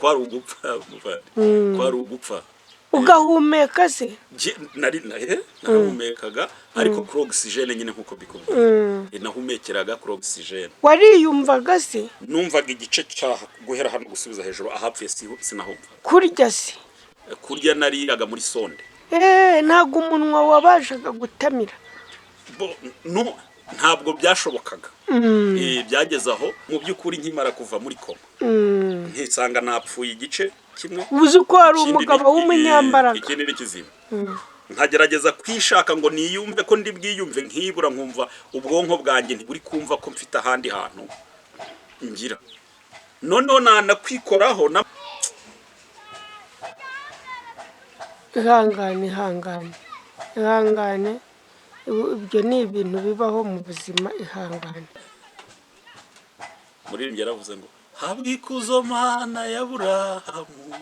kwari ugupfa kwari ugupfa ugahumeka se narahumekaga ariko kuri oxygene nyine nkuko bikubwiye nahumekeraga kuri oxygene. wariyumvaga se? Numvaga igice cyaha guhera hano gusubiza hejuru ahapfuye sinahumva. kurya se? Kurya nariraga muri sonde. Ntabwo umunwa wabashaga gutamira? Ntabwo byashobokaga. Byageze aho mu by'ukuri nkimara kuva muri koma ntisanga napfuye igice kimwe. uzi ko hari umugabo w'umunyambaraga ikindi n'ikizima. Nkagerageza kwishaka ngo niyumve ko ndi bwiyumve nkibura nkumva ubwonko bwanjye ntiburi kumva ko mfite ahandi hantu ngira. Noneho nanakwikoraho ihangane ibyo ni ibintu bibaho mu buzima. ihangane. Muri ibyo yaravuze ngo habwa ikuzo Mana ya Aburahamu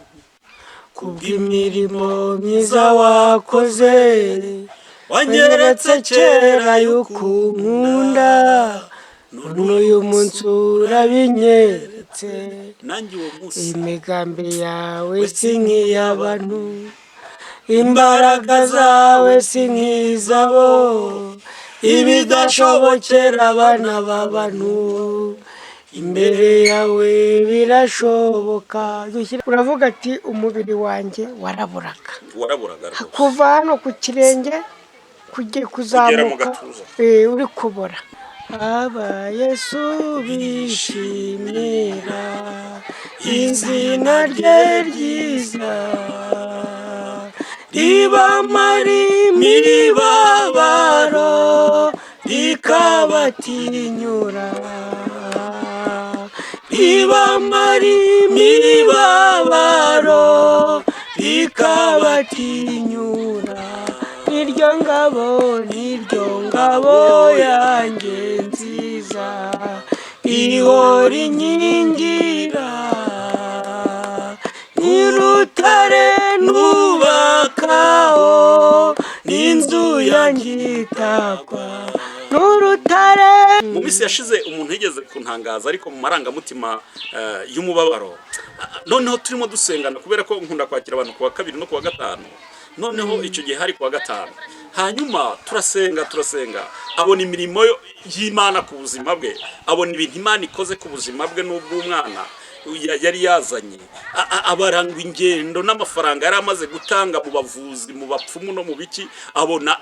kubw'imirimo myiza wakoze, wanyeretse kera yuko unkunda, none uyu munsi urabinyeretse. nanjye uwo munsi imigambi yawe si nk'iy'abantu, imbaraga zawe si nk'izabo, ibidashobokera abana b'abantu imbere yawe birashoboka. Uravuga ati umubiri wanjye waraburaga kuva hano ku kirenge kuzamuka uri kubora. aba Yesu bishimira izina rye ryiza, ribamara imibabaro rikabatinyura, ribamara imibabaro rikabatinyura. niryo ngabo yanjye nziza, ihora inkingira, n'urutare nubakaho n'inzu yanjye itakwa n'urutare. Mu minsi yashize umuntu yigeze kuntangaza ariko mu marangamutima y'umubabaro. Noneho turimo dusengana kubera ko nkunda kwakira abantu kuwa kabiri no kuwa gatanu. Noneho icyo gihe hari kuwa gatanu, hanyuma turasenga abona imirimo y'Imana ku buzima bwe, abona ibintu Imana ikoze ku buzima bwe n'ubw'umwana yari yazanye, abarangwa ingendo n'amafaranga yari amaze gutanga mu bavuzi, mu bapfumu no mu biki. Abona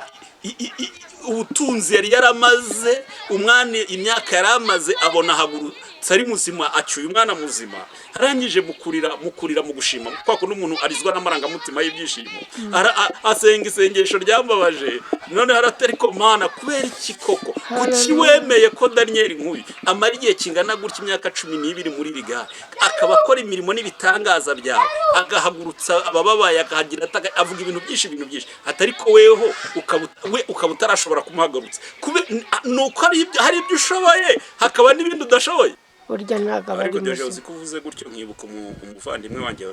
ubutunzi yari yaramaze, umwana imyaka yari amaze, abona hagurutse ari muzima, acyuye umwana muzima. Arangije mukurira mu gushima, kwa kuno umuntu arizwa n'amarangamutima y'ibyishimo. Asenga isengesho ryambabaje. None haratariko Mana kubera iki koko kuki wemeye ko Daniel nk'uyu amara igihe kingana gutya imyaka 12 muri rigare, akaba akora imirimo n'ibitangaza byawe, agahagurutsa abababaye, akahagira avuga ibintu byinshi atariko weho ukaba utarashobora kumuhagurutsa. Nuko hari ibyo ushoboye hakaba n'ibindi udashoboye. Burya ntago ariko deje uzi kuvuze gutyo nkibuka umuvandimwe wanjye,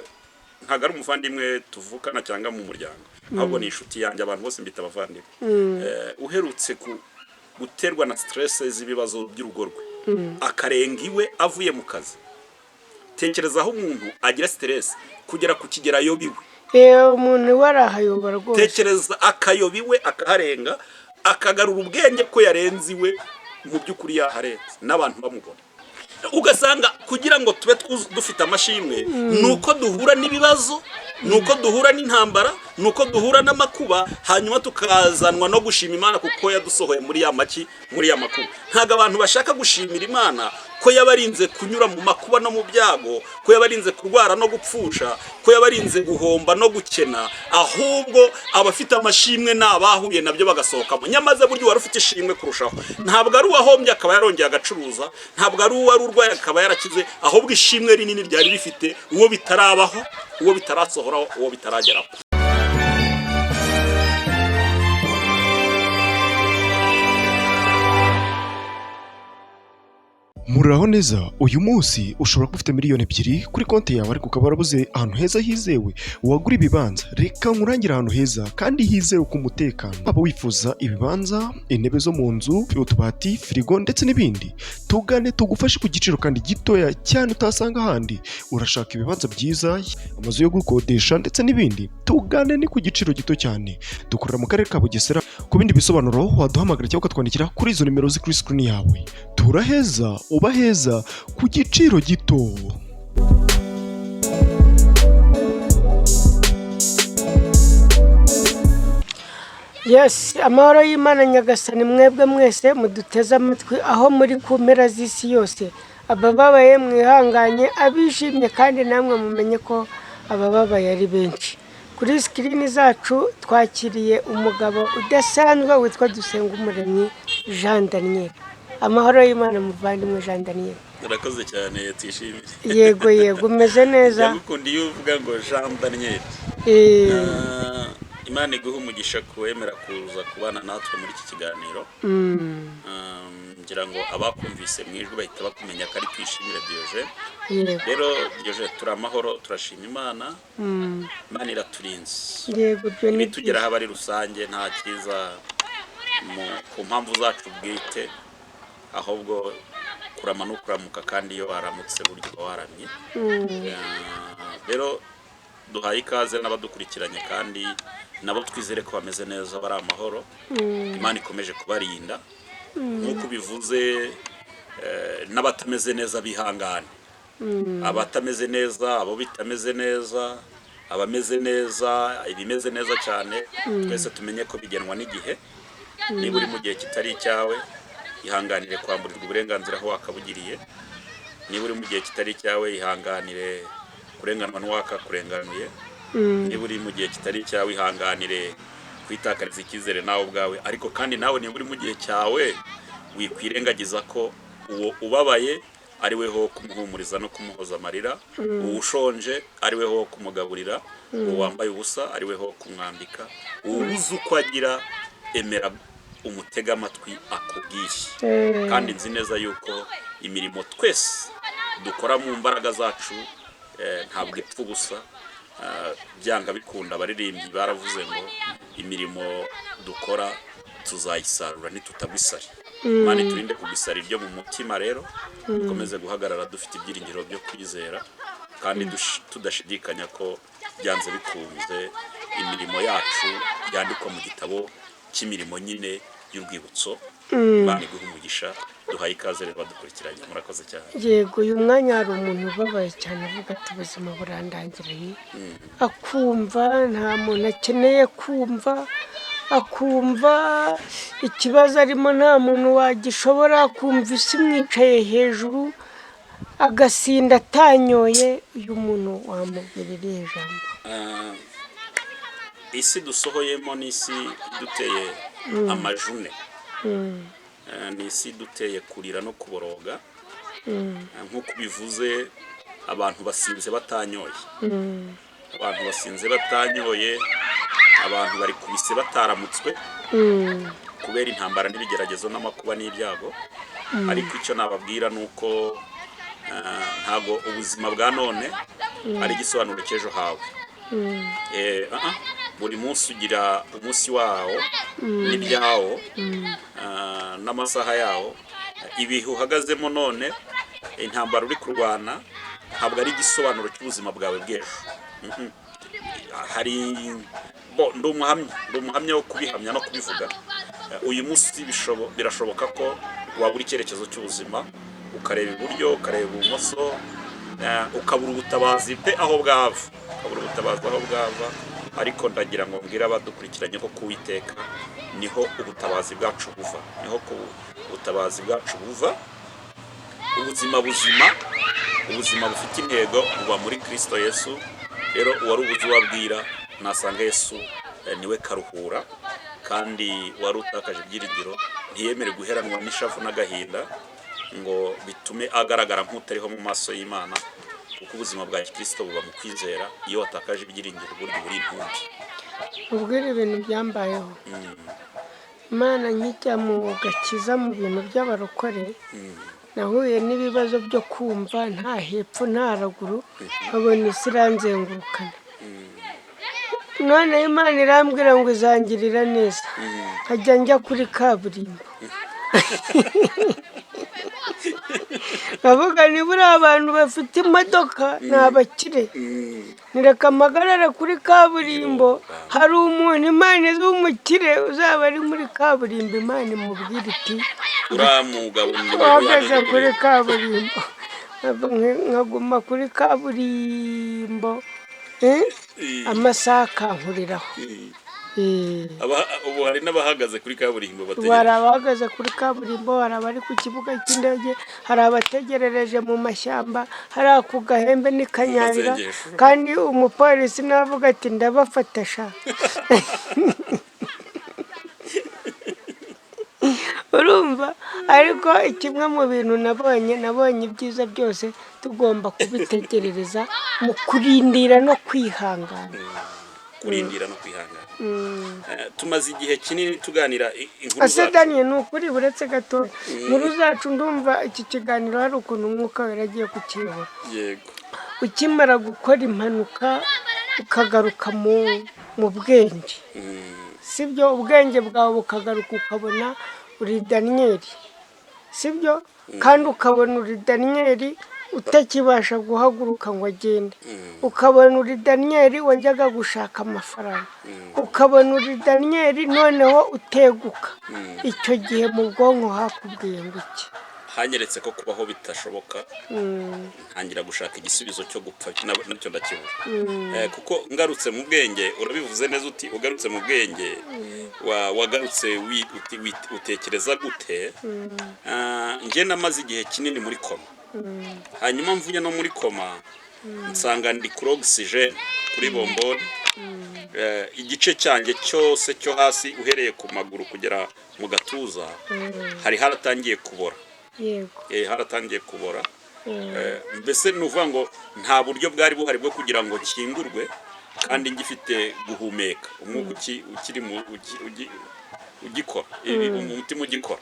ntago ari umuvandimwe tuvukana cyangwa mu muryango, ahubwo ni inshuti yanjye, abantu bose mbita abavandimwe. Uherutse guterwa na stress z'ibibazo by'urugo rwe, akarenga iwe avuye mu kazi. Tekereza aho umuntu agira stress kugera ku kigera yobiwe. Umuntu warahayobora rwose. Tekereza akayobiwe akaharenga, akagarura ubwenge ko yarenze iwe, mu by'ukuri yaharenze n'abantu bamubona. Ugasanga kugira ngo tube dufite amashimwe nuko duhura n'ibibazo, nuko duhura n'intambara, nuko duhura n'amakuba, hanyuma tukazanwa no gushima Imana kuko yadusohoye muri ya makuba. Ntago abantu bashaka gushimira Imana ko yabarinze kunyura mu makuba no mu byago, ko yabarinze kurwara no gupfusha, ko yabarinze guhomba no gukena, ahubwo abafite amashimwe n'abahuye nabyo bagasohokamo. Nyamaze buryo wari ufite ishimwe kurushaho. Ntabwo ari uwahombye akaba yarongeye agacuruza, ntabwo ari uwari urwaye akaba yarakize, ahubwo ishimwe rinini ryari rifite uwo bitarabaho, uwo bitarasohoraho, uwo bitarageraho. Muraho neza, uyu munsi ushobora kuba ufite miliyoni ebyiri kuri konti yawe ariko ukaba warabuze ahantu heza hizewe wagura ibibanza. Reka nkurangire ahantu heza kandi hizewe ku mutekano. Waba wifuza ibibanza, intebe zo mu nzu, utubati, firigo ndetse n'ibindi, tugane tugufashe ku giciro kandi gitoya cyane utasanga ahandi. Urashaka ibibanza byiza, amazu yo gukodesha ndetse n'ibindi, tugane ni ku giciro gito cyane. Dukorera mu karere ka Bugesera. Ku bindi bisobanuro waduhamagara cyangwa ukatwandikira kuri izo nimero ziri kuri screen yawe. Turaheza uba heza ku giciro gito. Yes, amahoro y'Imana Nyagasani mwebwe mwese muduteze amatwi aho muri ku mpera z'isi yose. Abababaye mwihanganye, abishimye kandi namwe mumenye ko abababaye ari benshi. Kuri screen zacu twakiriye umugabo udasanzwe witwa Dusengumuremyi Jean Daniel. Amahoro y'Imana muvandimwe Jean Daniel. Urakoze cyane tishimire. Yego umeze neza. Ndagukundi iyo uvuga ngo Jean Daniel. Imana iguha umugisha kuwemera kuza kubana natwe muri iki kiganiro. Ngira ngo abakumvise mwijwe bahita bakumenya ko ari Twishimire Diogene. Rero Diogene turi amahoro, turashima Imana. Imana iraturinze. Yego byo ni tugera aho ari rusange nta kiza ku mpamvu zacu bwite, ahubwo kurama no kuramuka kandi iyo waramutse buryo waramye. Rero duhaye ikaze n'abadukurikiranye kandi nabo twizere ko bameze neza bari amahoro. Imana ikomeje kubarinda nk'uko bivuze, n'abatameze neza bihangane. Abatameze neza, abo bitameze neza, abameze neza, ibimeze neza cyane, twese tumenye ko bigenwa n'igihe. Niba uri mu gihe kitari icyawe, ihanganire kwamburirwa uburenganzira aho wakabugiriye. Niba uri mu gihe kitari icyawe, ihanganire kurenganwa n'uwakakurenganuye. Niba uri mu gihe kitari icyawe, ihanganire kwitakariza icyizere nawe ubwawe. Ariko kandi nawe niba uri mu gihe cyawe, wikwirengagiza ko uwo ubabaye ari we ho kumuhumuriza no kumuhoza amarira, uwo ushonje ari we ho kumugaburira, uwo wambaye ubusa ari we ho kumwambika, ubuze uko agira emera umutega amatwi akubwiye. Kandi nzi neza yuko imirimo twese dukora mu mbaraga zacu ntabwo ipfa ubusa. Byanga bikunda abaririmbyi baravuze ngo imirimo dukora tuzayisarura ntitutagwisari. Imana iturinde kugisara ibyo mu mutima. Rero dukomeze guhagarara dufite ibyiringiro byo kwizera kandi tudashidikanya ko byanze bikunze imirimo yacu yandikwa mu gitabo cy'imirimo nyine y'urwibutso. Imana iguha umugisha. Duhaye ikaze rero badukurikiranye, murakoze cyane. Yego uyu mwanya hari umuntu ubabaye cyane avuga ati ubuzima burandangiriye, akumva nta muntu akeneye kumva, akumva ikibazo arimo nta muntu wagishobora, akumva isi mwicaye hejuru, agasinda atanyoye. Uyu muntu wamubwira irihe jambo? Isi dusohoyemo ni isi iduteye amajune. Ni isi iduteye kurira no kuboroga. Nk'uko bivuze, abantu basinze batanyoye. Abantu basinze batanyoye, abantu bari kubise bataramutswe kubera intambara n'ibigeragezo n'amakuba n'ibyago. Ariko icyo nababwira ni uko ntago ubuzima bwa none ari igisobanuro cy'ejo hawe. Buri munsi ugira umunsi wawo n'ibyawo n'amasaha yawo. Ibihe uhagazemo none, intambara uri kurwana ntabwo ari igisobanuro cy'ubuzima bwawe bw'ejo. Hari ndi umuhamya wo kubihamya no kubivuga. Uyu munsi birashoboka ko wabura icyerekezo cy'ubuzima, ukareba iburyo, ukareba ibumoso, ukabura ubutabazi aho bwava. Ariko ndagira ngo mbwira abadukurikiranye ko kuwiteka niho ubutabazi bwacu buva. Ubutabazi bwacu buva. Ubuzima buzima, ubuzima bufite intego buba muri Kristo Yesu. Rero uwari ubuze ubabwira nasanga Yesu niwe karuhura, kandi wari utakaje ibyiringiro ntiyemere guheranwa n'ishavu n'agahinda ngo bitume agaragara nk'utariho mu maso y'Imana. Kuko ubuzima bwa Kristo buba mu kwizera. Iyo watakaje ibyiringiro buryo buri intumbi. Ubwira ibintu byambayeho. Imana nkijya mu gakiza mu bintu by'abarokore, nahuye n'ibibazo byo kumva nta hepfo nta haruguru nkabona isi iranzengurukana none Imana irambwira ngo izangirira neza nkajya njya kuri kaburimbo bavuga nibura abantu bafite imodoka ni abakire nireka amagarara kuri kaburimbo hari umuntu Imana izi w'umukire uzaba ari muri kaburimbo Imana imubwira iti uhagaze kuri kaburimbo nkaguma kuri kaburimbo amasaha akankuriraho ubu hari n'abahagaze kuri kaburimbo hari abahagaze kuri kaburimbo hari abari ku kibuga cy'indege hari abategerereje mu mashyamba hari ako gahembe n'ikanyarira kandi umupolisi navuga ati ndabafata sha urumva ariko kimwe mu bintu nabonye ibyiza byose tugomba kubitegerereza mu kurindira no kwihangana tumaze igihe kinini tuganira inkuru zacu Daniel ni ukuri buretse gato inkuru zacu ndumva iki kiganiro hari ukuntu umwuka wera agiye kukiyobora yego ukimara gukora impanuka ukagaruka mu bwenge sibyo ubwenge bwawe bukagaruka ukabona uri Daniyeli sibyo kandi ukabona uri Daniyeli utakibasha guhaguruka ngo agende ukabona uri Daniyeli wajyaga gushaka amafaranga ukabona uri Daniyeli noneho uteguka icyo gihe mu bwonko hakubwiye ngo iki hanyeretse ko kubaho bitashoboka ntangira gushaka igisubizo cyo gupfa nacyo ndakibura kuko ngarutse mu bwenge urabivuze neza uti ugarutse mu bwenge wagarutse utekereza gute njye namaze igihe kinini muri koma hanyuma mvuye no muri koma nsanga ndi kuri ogisijeni kuri bomboni igice cyanjye cyose cyo hasi uhereye ku maguru kugera mu gatuza hari haratangiye kubora haratangiye kubora mbese ni ukuvuga ngo nta buryo bwari buhari bwo kugira ngo nkingurwe kandi ngifite guhumeka umwuka ukiri ugikora umutima ugikora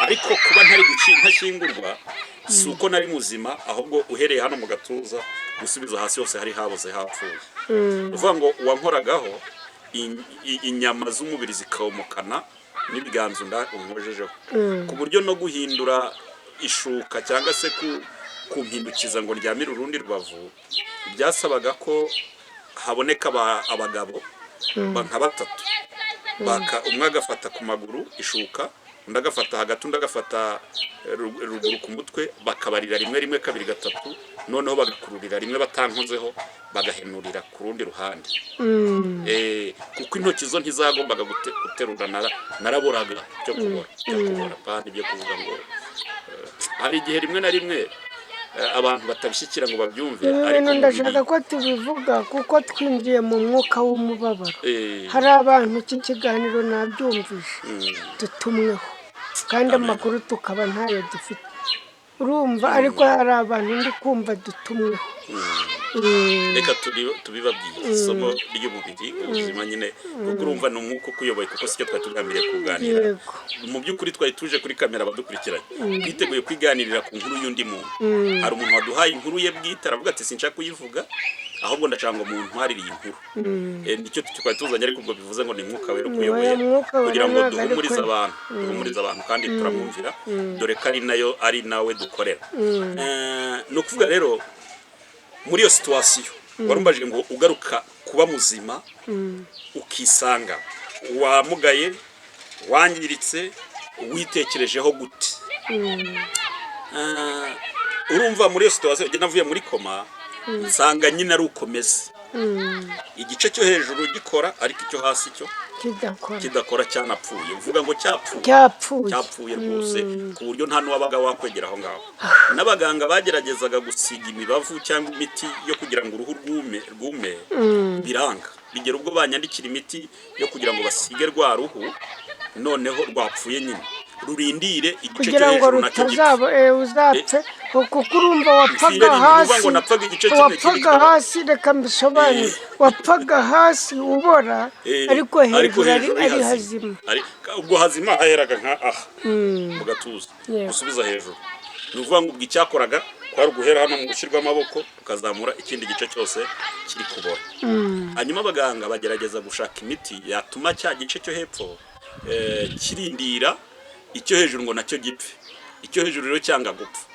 ariko kuba ntari ntashyingurwa si uko nari muzima ahubwo uhereye hano mu gatuza gusubiza hasi hose hari haboze hapfuye uvuga ngo uwankoragaho inyama z'umubiri zikawumukana n'ibiganza unkojejeho ku buryo no guhindura ishuka cyangwa se kumpindukiza ngo ryamire urundi rubavu byasabaga ko haboneka abagabo nka batatu umwe agafata ku maguru ishuka undi agafata hagati undi agafata ruguru ku mutwe bakabarira rimwe kabiri gatatu noneho bagakururira rimwe batankozeho bagahenurira ku rundi ruhande kuko intoki zo ntizagombaga guterura naraboraga cyo kubora kandi ibyo kuvuga ngo hari igihe rimwe na rimwe abantu batabishyikira ngo babyumve ariko ndashaka ko tubivuga kuko twinjiye mu mwuka w'umubabaro hari abantu iki kiganiro nabyumvise dutumweho kandi amakuru tukaba ntayo dufite urumva ariko hari abantu ndi kumva dutumweho reka tubibabwiye isomo ry'umubiri ubuzima nyine kuko urumva ni umwuka ukuyoboye kuko sicyo twari tugambiriye kuganira mu by'ukuri twari tuje kuri kamera abadukurikiranye twiteguye kwiganirira ku nkuru y'undi muntu hari umuntu waduhaye inkuru ye bwite aravuga ati sinshaka kuyivuga ahubwo ndashaka ngo umuntu ntwarire iyi nkuru nicyo twari tuzanye ariko ubwo bivuze ngo ni umwuka wera ukuyoboye kugira ngo duhumurize abantu kandi turamwumvira dore ko ari nawe dukorera ni ukuvuga rero muri iyo situwasiyo warumbajije ngo ugaruka kuba muzima ukisanga wamugaye wangiritse witekerejeho gute urumva muri iyo situwasiyo njye navuye muri koma nsanga nyine ari ukomeze igice cyo hejuru gikora ariko icyo hasi cyo kidakora cyanapfuye uvuga ngo cyapfuye rwose ku buryo nta n'uwabaga wakwegera aho ngaho n'abaganga bageragezaga gusiga imibavu cyangwa imiti yo kugira ngo uruhu rwume biranga bigera ubwo banyandikira imiti yo kugira ngo basige rwa ruhu noneho rwapfuye nyine rurindire igice cyo hejuru nacyo uzapfe kuko urumva wapfaga hasi reka mbisobanure wapfaga hasi ubora ariko hejuru ari hazima ubwo hazima haheraga nka aha mu gatuza gusubiza hejuru ni ukuvuga ngo ubwo icyakoraga kwari uguhera hano mu gushyirwa amaboko ukazamura ikindi gice cyose kiri kubora. Hanyuma abaganga bagerageza gushaka imiti yatuma cya gice cyo hepfo kirindira icyo hejuru ngo nacyo gipfe. Icyo hejuru rero cyanga gupfa,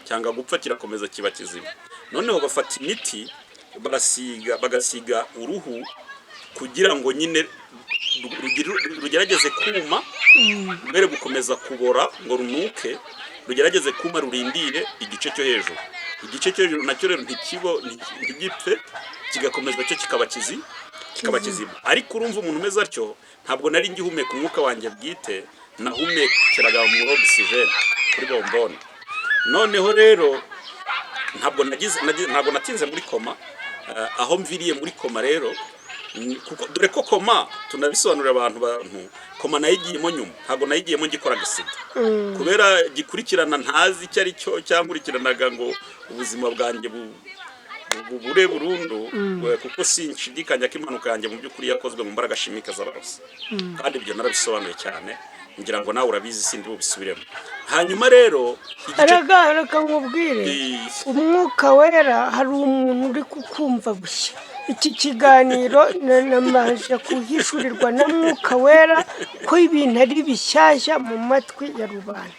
cyanga gupfa kirakomeza kiba kizima. Noneho bafata imiti bagasiga uruhu kugira ngo nyine rugerageze kuma, mbere gukomeza kubora ngo runuke, rugerageze kuma rurindire igice cyo hejuru. Igice cyo hejuru nacyo rero ntigipfe, kigakomeza cyo kikaba kizima. Ariko urumva umuntu umeze atyo, ntabwo nari ngihumeka umwuka wanjye bwite, nahumekeraga muri oxygen kuri bombone. Noneho rero ntabwo natinze muri koma, aho mviriye muri koma rero, kuko dore ko koma tunabisobanurira abantu koma nayigiyemo nyuma, ntabwo nayigiyemo ngikora gisida, kubera gikurikirana ntazi icyo ari cyo cyankurikiranaga ngo ubuzima bwanjye bubure burundu, kuko sinshidikanya ko impanuka yanjye mu by'ukuri yakozwe mu mbaraga shimika z'abarozi, kandi ibyo narabisobanuye cyane, ngira ngo nawe urabizi sindi bubisubiremo. Hanyuma rero reka nkubwire, umwuka wera hari umuntu uri kukumva bushya. Iki kiganiro namaje kuhishurirwa na mwuka wera ko ibintu ari bishyashya mu matwi ya rubanda,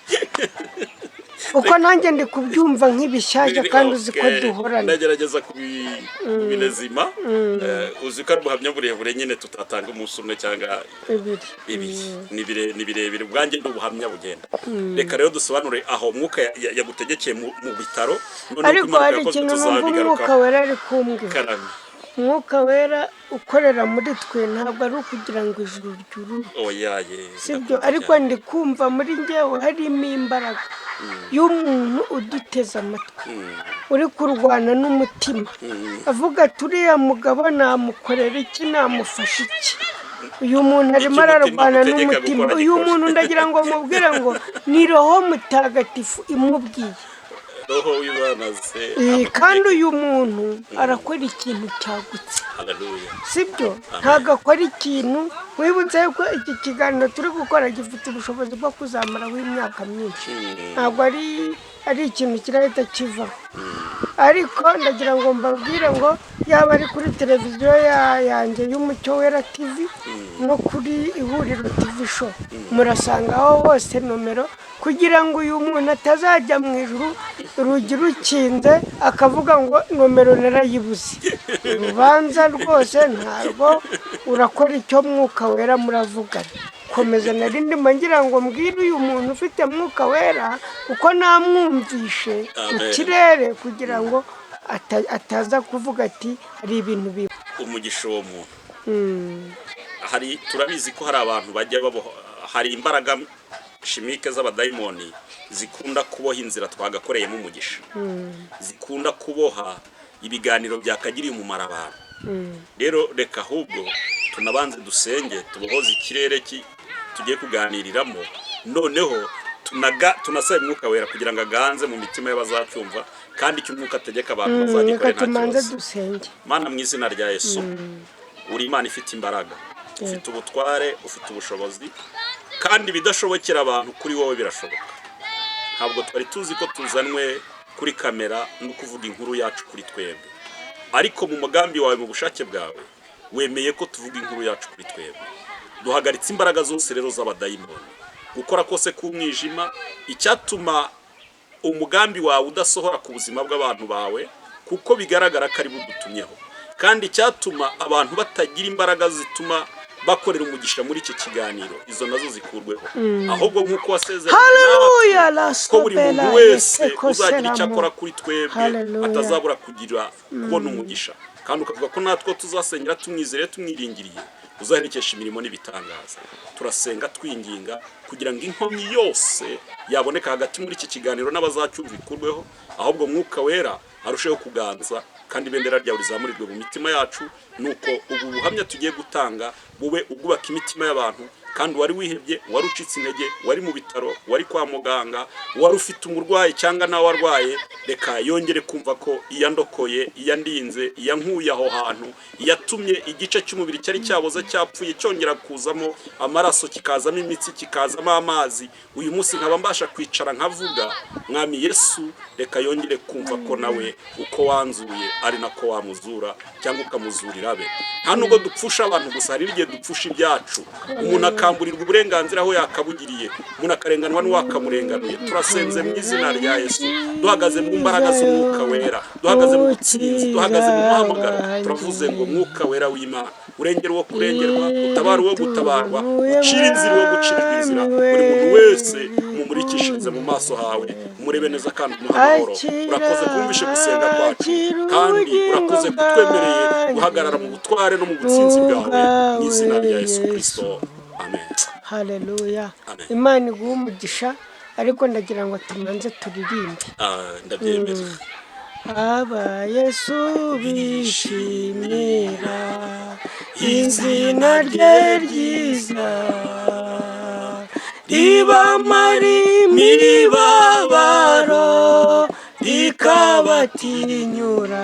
uko nanjye ndi kubyumva nk'ibishyashya kandi uzi ko duhorana. Ndagerageza kubinezima, uzi ko ari ubuhamya burebure nyine tutatanga umunsi umwe cyangwa ibiri, ni birebire, ubwanjye ndi ubuhamya bugenda. Reka rero dusobanure aho umwuka yagutegekeye mu bitaro, ariko hari ikintu numva umwuka wera ari kumbwira. Umwuka wera ukorera muri twe ntabwo ari ukugira ngo ijuru ryuruke, sibyo? Ariko ndi kumva muri njyewe harimo imbaraga y'umuntu uduteze amatwi, uri kurwana n'umutima, avuga ati uriya mugabo namukorera iki, namufasha iki? Uyu muntu arimo ararwana n'umutima. Uyu muntu ndagira ngo mubwire ngo ni Roho Mutagatifu imubwiye, Roho w'Imana se. Kandi uyu muntu arakora ikintu cyagutse, sibyo? Ntabwo akora ikintu, wibutse ko iki kiganiro turi gukora gifite ubushobozi bwo kuzamura w'imyaka myinshi, ntabwo ari ikintu kirahita kivaho. Ariko ndagira ngo mbabwire ngo yaba ari kuri televiziyo yanjye y'Umucyo Wera TV no kuri Ihuriro TV show, murasangaho hose nomero, kugira ngo uyu muntu atazajya mu ijuru urugi rukinze akavuga ngo nomero narayibuze. Urubanza rwose ntabwo urakora icyo mwuka wera muravugana. Komeza narindimo ngira ngo mbwire uyu muntu ufite mwuka wera uko namwumvishe mu kirere, kugira ngo ataza kuvuga ati hari ibintu bibi. Umugisha uwo muntu, turabizi ko hari abantu bajya hari imbaraga shimike z'abadayimoni zikunda kuboha inzira twagakoreyemo umugisha, zikunda kuboha ibiganiro byakagiriye umumaro abantu. Rero reka ahubwo tunabanze dusenge, tubohoze ikirere tugiye kuganiriramo, noneho tunasabe umwuka wera kugira ngo aganze mu mitima y'abazacyumva, kandi icyo umwuka ategeka abantu bazagikore nta kibazo. Mana, mu izina rya Yesu, uri Imana ifite imbaraga, ufite ubutware, ufite ubushobozi, kandi ibidashobokera abantu kuri wowe birashoboka. Ntabwo twari tuzi ko tuzanwe kuri kamera no kuvuga inkuru yacu kuri twebwe, ariko mu mugambi wawe, mu bushake bwawe, wemeye ko tuvuga inkuru yacu kuri twebwe. Duhagaritse imbaraga zose rero z'abadayimoni, gukora kose k'umwijima, icyatuma umugambi wawe udasohora ku buzima bw'abantu bawe, kuko bigaragara ko ari budutumyeho, kandi icyatuma abantu batagira imbaraga zituma bakorera umugisha muri iki kiganiro, izo nazo zikurweho. Ahubwo nk'uko wasezeranye ko buri muntu wese uzagira icyo akora kuri twebwe atazabura kubona umugisha, kandi ukavuga ko natwe tuzasengera tumwizere, tumwiringiriye, uzaherekesha imirimo n'ibitangaza. Turasenga twinginga kugira ngo inkomyi yose yaboneka hagati muri iki kiganiro n'abazacyumva ikurweho, ahubwo mwuka wera arusheho kuganza, kandi ibendera ryawe rizamurirwe mu mitima yacu, nuko ubu buhamya tugiye gutanga bube ubwubaka imitima y'abantu, kandi wari wihebye, wari ucitse intege, wari mu bitaro, wari kwa muganga, wari ufite umurwayi cyangwa nawe warwaye, reka yongere kumva ko iyandokoye, iyandinze, iyankuye aho hantu, yatumye igice cy'umubiri cyari cyaboze cyapfuye cyongera kuzamo amaraso, kikazamo imitsi, kikazamo amazi. Uyu munsi nkaba mbasha kwicara nkavuga, mwami Yesu, reka yongere kumva ko nawe uko wanzuye ari nako wamuzura cyangwa ukamuzurira abe. Nta nubwo dupfusha abantu gusa, hari igihe dupfusha ibyacu. Umuntu akamburirwa uburenganzira aho yakabugiriye, umuntu akarenganwa n'uwakamurenganuye. Turasenze mu izina rya Yesu, duhagaze mu mbaraga z'umwuka wera, duhagaze mu butsinzi, duhagaze mu muhamagaro. Turavuze ngo mwuka wera w'Imana, urengera uwo kurengerwa, utabara uwo gutabarwa, ucira inzira uwo gucirwa inzira. Buri muntu wese mumurikishirize mu maso hawe, umurebe neza kandi umuha amahoro. Urakoze kumvishe gusenga kwacu, kandi urakoze kutwemereye guhagarara mu butware no mu butsinzi bwawe, mu izina rya Yesu Kristo, amen. Haleluya. Amen. Imana iguhe umugisha, ariko ndagira ngo tumanze turirimbe. Ndabyemera. Aba Yesu bishimira izina rye ryiza, ribamara imibabaro rikabatinyura,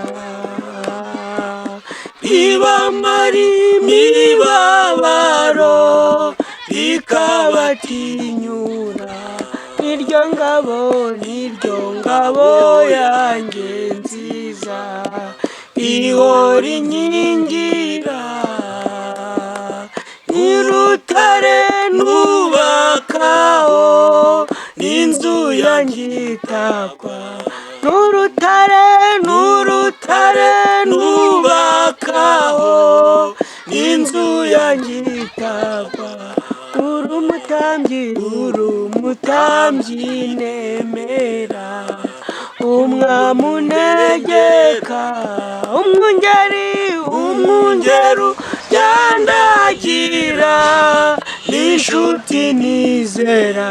ribamara imibabaro rikabatinyura. Niryo ngabo yanjye nziza, ihora inkingira, n'urutare nubakaho n'inzu yanjye itakwa, n'urutare nubakaho n'inzu yanjye itakwa. Uri umutambyi nemera, umwami untegeka, umwungeri yandagira, n'inshuti nizera.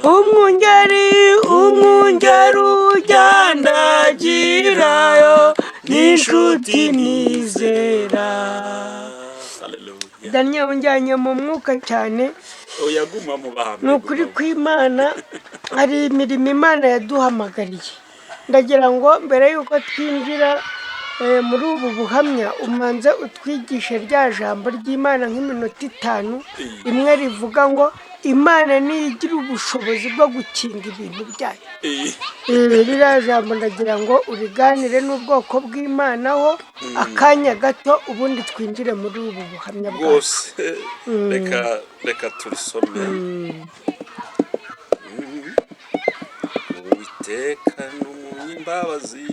Umwungeri yandagirayo, n'inshuti nizera. Daniel unjyanye mu mwuka cyane. Oyaguma mu bahamye. Ni ukuri kw'Imana, hari imirimo Imana yaduhamagariye. Ndagira ngo mbere y'uko twinjira muri ubu buhamya, umanze utwigishe rya jambo ry'Imana nk'iminota 5, imwe rivuga ngo Imana niyo igira ubushobozi bwo gukinga ibintu byayo. Ririya jambo ndagira ngo uriganire n'ubwoko bw'Imana ho akanya gato, ubundi twinjire muri ubu buhamya bwose. Reka turisome. Uwiteka n'umunyambabazi,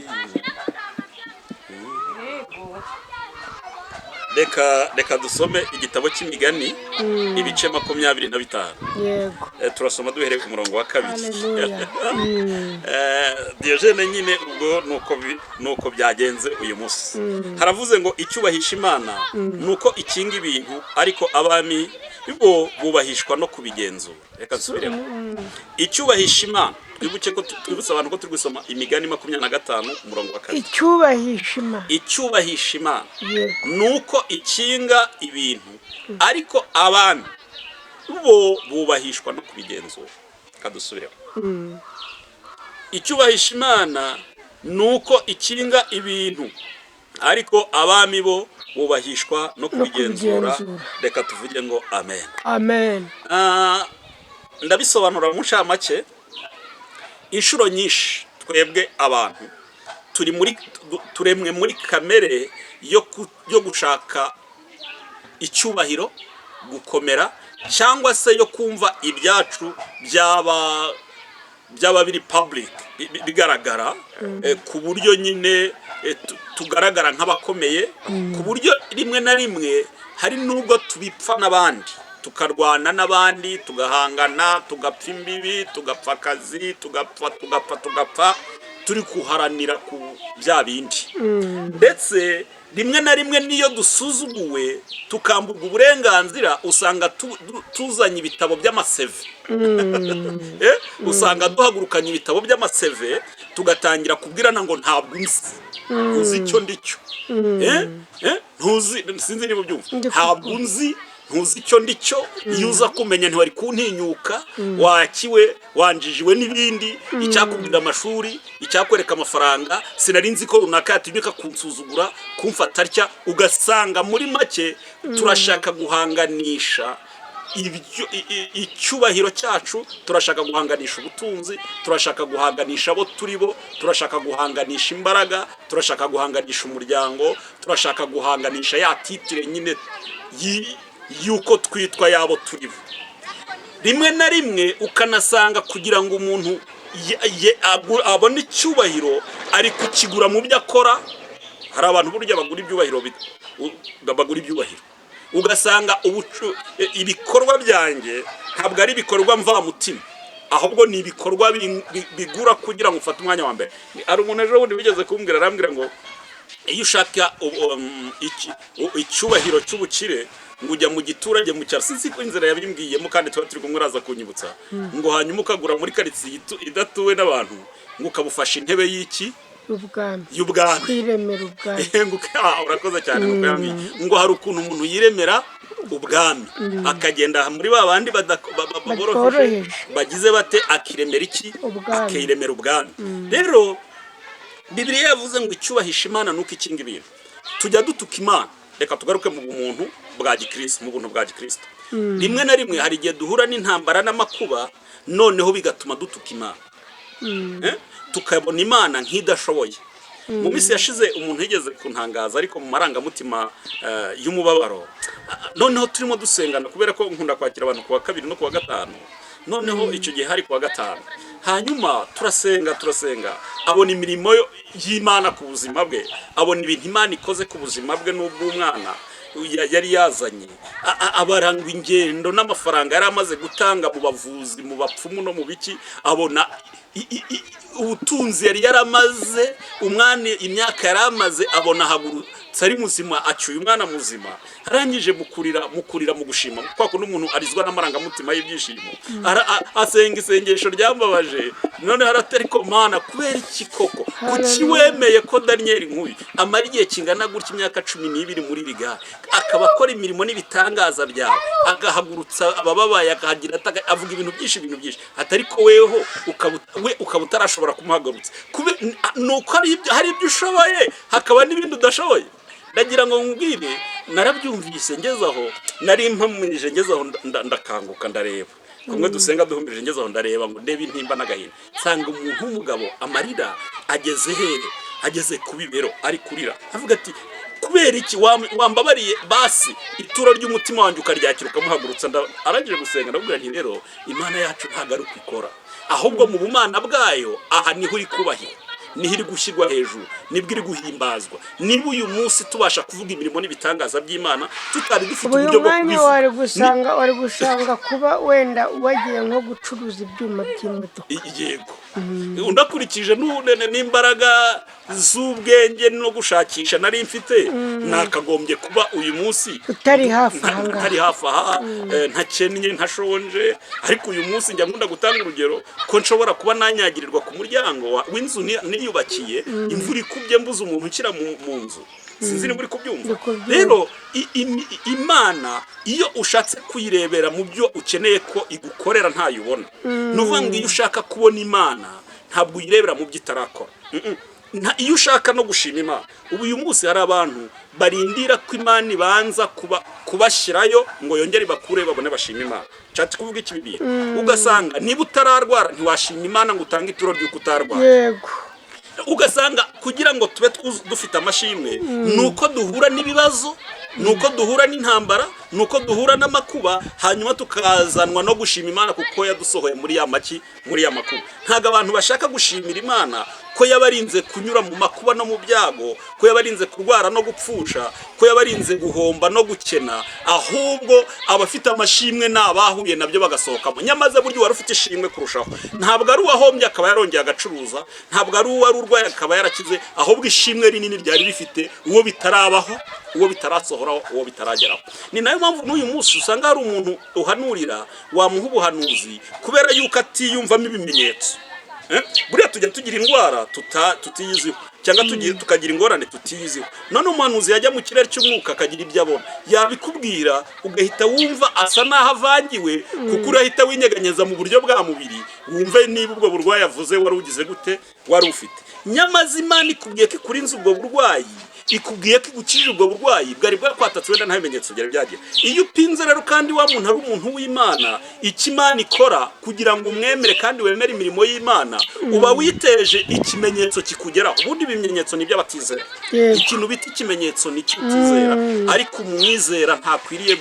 reka dusome igitabo cy'imigani ibice 25. Yego. Turasoma duhereye ku murongo wa 2. Diogene nyine ubwo nuko byagenze uyu munsi. Haravuze ngo icyubahisha Imana nuko ikinga ibintu, ariko abami bo bubahishwa no kubigenzura. Reka nsubiremo. Icyubahisha Imana, twibutse abantu ko turi gusoma imigani 25 umurongo wa 2. Icyubahisha Imana nuko ikinga ibintu, ariko abami bo bubahishwa no kubigenzura. Kadusubiremo. Icyubahisha Imana nuko ikinga ibintu, ariko abami bo bubahishwa no kubigenzura. Reka tuvuge ngo amen. Amen. Ndabisobanura mu ncamake. Inshuro nyinshi twebwe abantu turemwe muri kamere yo gushaka icyubahiro, gukomera, cyangwa se yo kumva ibyacu byaba biri public, bigaragara, ku buryo nyine tugaragara nk'abakomeye, ku buryo rimwe na rimwe hari nubwo tubipfa n'abandi, tukarwana n'abandi, tugahangana, tugapfa imbibi, tugapfa akazi, tugapfa turi kuharanira ku bya bindi. Ndetse rimwe na rimwe niyo dusuzuguwe tukamburwa uburenganzira, usanga tuzanye ibitabo by'amaseve. Usanga duhagurukanye ibitabo by'amaseve, tugatangira kubwirana ngo ntabwo uzi icyo ndicyo. Sinzi niba byumva. Ntabwo ntuzi icyo ndicyo iyo uza kumenya ntiwari kuntinyuka wakiwe wanjijiwe n'ibindi icyakubwira amashuri icyakwereka amafaranga sinari nzi ko runaka yatinyuka kunsuzugura kumfata atya ugasanga muri make turashaka guhanganisha icyubahiro cyacu, turashaka guhanganisha ubutunzi, turashaka guhanganisha abo turi bo, turashaka guhanganisha imbaraga, turashaka guhanganisha umuryango, turashaka guhanganisha ya titire nyine yuko twitwa yabo turi bo. Rimwe na rimwe ukanasanga kugira ngo umuntu abone icyubahiro ari kukigura mu byo akora. Hari abantu burya bagura ibyubahiro, ugasanga ibikorwa byanjye ntabwo ari ibikorwa mvamutima, ahubwo ni ibikorwa bigura kugira ngo ufate umwanya wa mbere. Hari umuntu ejo bundi bigeze kumbwira, arambwira ngo iyo ushaka icyubahiro cy'ubukire ngo ujya mu giturage mu cyaro, sinzi ko inzira yabimbwiyemo kandi tuba turi kumwe araza kunyibutsa, ngo hanyuma ukagura muri karitsiye idatuwe n'abantu, ngo ukabufasha intebe y'iki y'ubwami, kwiremera ubwami. Urakoze cyane ngo hari ukuntu umuntu yiremera ubwami akagenda muri ba bandi baboroheje bagize bate akiremera iki, akiremera ubwami. Rero Bibiliya yavuze ngo icyubahisha Imana nuko ikinga ibintu. Tujya dutuka Imana, reka tugaruke mu buntu bwa gikristo, mu buntu bwa gikristo. Rimwe na rimwe hari igihe duhura n'intambara n'amakuba, noneho bigatuma dutuka Imana, tukabona Imana nk'idashoboye. Mu minsi yashize umuntu yigeze kuntangaza, ariko mu marangamutima y'umubabaro, noneho turimo dusengana kubera ko nkunda kwakira abantu kuwa kabiri no kuwa gatanu. Noneho icyo gihe hari kuwa gatanu, hanyuma turasenga abona imirimo y'Imana ku buzima bwe, abona ibintu Imana ikoze ku buzima bwe n'ubw'umwana yari yazanye, abarangwa ingendo n'amafaranga yari amaze gutanga mu bavuzi, mu bapfumu no mu biki, abona ubutunzi yari yaramaze, umwana imyaka yari amaze, abona hagurutse ari muzima, acyuye umwana muzima, arangije mukurira mu gushima, kwa kundi umuntu arizwa n'amarangamutima y'ibyishimo, asenga isengesho ryambabaje. None haratari ko Mana, kubera iki koko kuki wemeye ko Daniel nk'uyu amara igihe kingana gutya imyaka 12 muri rigari, akaba akora imirimo n'ibitangaza byawe, agahagurutsa abababaye, akahagira avuga ibintu byinshi atari ko weho ukaba utarashobora kumuhagurutsa, nuko hari ibyo ushoboye hakaba n'ibindi udashoboye. Ndagira ngo ngubwire, narabyumvise ngezaho, nari mpamirije ngezaho, ndakanguka ndareba, kumwe dusenga duhumirije ngezaho, ndareba ngo ndebe intimba n'agahinda, nsanga umuntu w'umugabo amarira ageze ku bibero, ari kurira, avuga ati kubera iki wambabariye basi ituro ry'umutima wanjye ukaryakira ukamuhagurutsa. Arangije gusenga ndabwira nti rero Imana yacu ntabwo ari ukikora, ahubwo mu bumana bwayo aha niho iri kubahira, niho iri gushyirwa hejuru, nibwo iri guhimbazwa. Niba uyu munsi tubasha kuvuga imirimo n'ibitangaza by'Imana tutari dufite uburyo bwo kubivuga, wari gusanga kuba wenda wagiye nko gucuruza ibyuma by'imodoka. Yego, undakurikije n'imbaraga z'ubwenge no gushakisha nari mfite, nakagombye kuba uyu munsi utari hafi aha, ntakennye ntashonje. Ariko uyu munsi njya nkunda gutanga urugero ko nshobora kuba nanyagirirwa ku muryango w'inzu niyubakiye, imvura ikubye mbuze umuntu ukira mu nzu, sinzi niba uri kubyumva. Rero Imana iyo ushatse kuyirebera mu byo ukeneye ko igukorera ntayubona, nuvuga ngo iyo ushaka kubona Imana ntabwo uyirebera mu byo itarakora. Iyo ushaka no gushima Imana, ubu uyu munsi hari abantu barindira ko Imana ibanza kubashyirayo ngo yongere bakure babone bashima Imana. Nshatse kuvuga iki bibiri, ugasanga niba utararwara ntiwashima Imana ngo utange ituro ry'uko utarwara. Yego, ugasanga kugira ngo tube dufite amashimwe nuko duhura n'ibibazo, nuko duhura n'intambara, nuko duhura n'amakuba, hanyuma tukazanwa no gushima Imana kuko yadusohoye muri ya makuba. Ntago abantu bashaka gushimira Imana ko yabarinze kunyura mu makuba no mu byago, ko yabarinze kurwara no gupfusha, ko yabarinze guhomba no gukena, ahubwo abafite amashimwe n'abahuye nabyo bagasohokamo. Nyamaze buryo wari ufite ishimwe kurushaho, ntabwo ari uwahombye akaba yarongeye agacuruza, ntabwo ari uwari urwaye akaba yarakize, ahubwo ishimwe rinini ryari rifite uwo bitarabaho, uwo bitarasohoraho, uwo bitarageraho. Ni nayo mpamvu n'uyu munsi usanga hari umuntu uhanurira wamuha ubuhanuzi kubera yuko atiyumvamo ibimenyetso. Buriya tujya tugira indwara tutiyiziho. cyangwa tukagira ingorane tutiyiziho. none umuhanuzi yajya mu kirere cy'umwuka akagira ibyo abona, yabikubwira ugahita wumva asa n'aho avangiwe, kuko urahita winyeganyeza mu buryo bwa mubiri wumve niba ubwo burwayi avuze wari ugize gute, wari ufite. nyamaze Imana ikubwiye ko ikurinze ubwo burwayi, ikubwiye ko igukijije ubwo burwayi bwari bwakwatatse, wenda nta bimenyetso byari byagira. iyo upinze rero kandi wa muntu ari umuntu w'Imana, icyo Imana ikora kugira ngo umwemere kandi wemere imirimo y'Imana, uba witeje ikimenyetso kikugeraho. ubundi ibimenyetso ni iby'abatizera, ikintu bita ikimenyetso ni icy'utizera, ariko umwizera ntakwiriye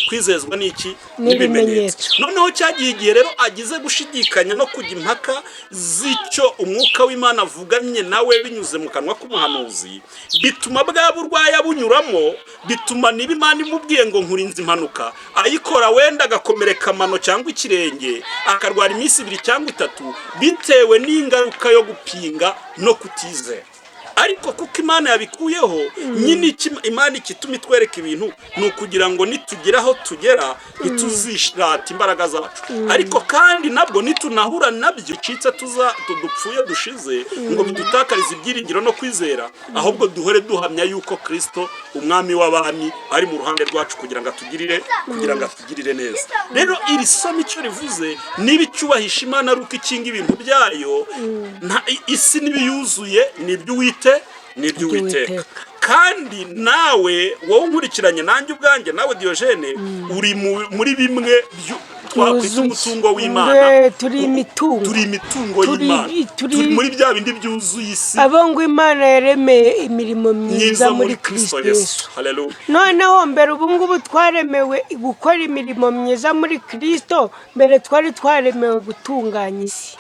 kwizezwa n'iki, n'ibimenyetso. noneho cyagiye igihe rero agize gushidikanya no kujya impaka z'icyo umwuka w'Imana avuganye nawe binyuze mu kanwa k'umuhanuzi, bituma bwa burwayi abunyuramo, bituma niba Imana imubwiye ngo nkurinze impanuka, ayikora wenda agakomereka amano cyangwa ikirenge, akarwara iminsi 2 cyangwa 3 bitewe n'ingaruka yo gupinga no kutizera. ariko kuko Imana yabikuyeho, nyine Imana ikituma itwereka ibintu ni ukugira ngo nitugera aho tugera ntituzishirata imbaraga zacu. ariko kandi nabwo nitunahura nabyo citse tudupfuye dushize ngo bidutakarize ibyiringiro no kwizera, ahubwo duhore duhamya yuko Kristo umwami w'abami ari mu ruhande rwacu kugira ngo atugirire neza. rero iri somo icyo rivuze, niba icyubahisha Imana ari uko ikinga ibintu byayo, isi n'ibiyuzuye ni iby'Uwiteka. kandi nawe wowe unkurikiranye nanjye ubwanjye, nawe Diogene, uri muri bimwe twakwita umutungo w'Imana. turi imitungo y'Imana, turi muri bya bindi byuzuye isi, abo ngo Imana yaremeye imirimo myiza muri Kristo Yesu. Haleluya. noneho mbere ubu ngubu twaremewe gukora imirimo myiza muri Kristo, mbere twari twaremewe gutunganya isi.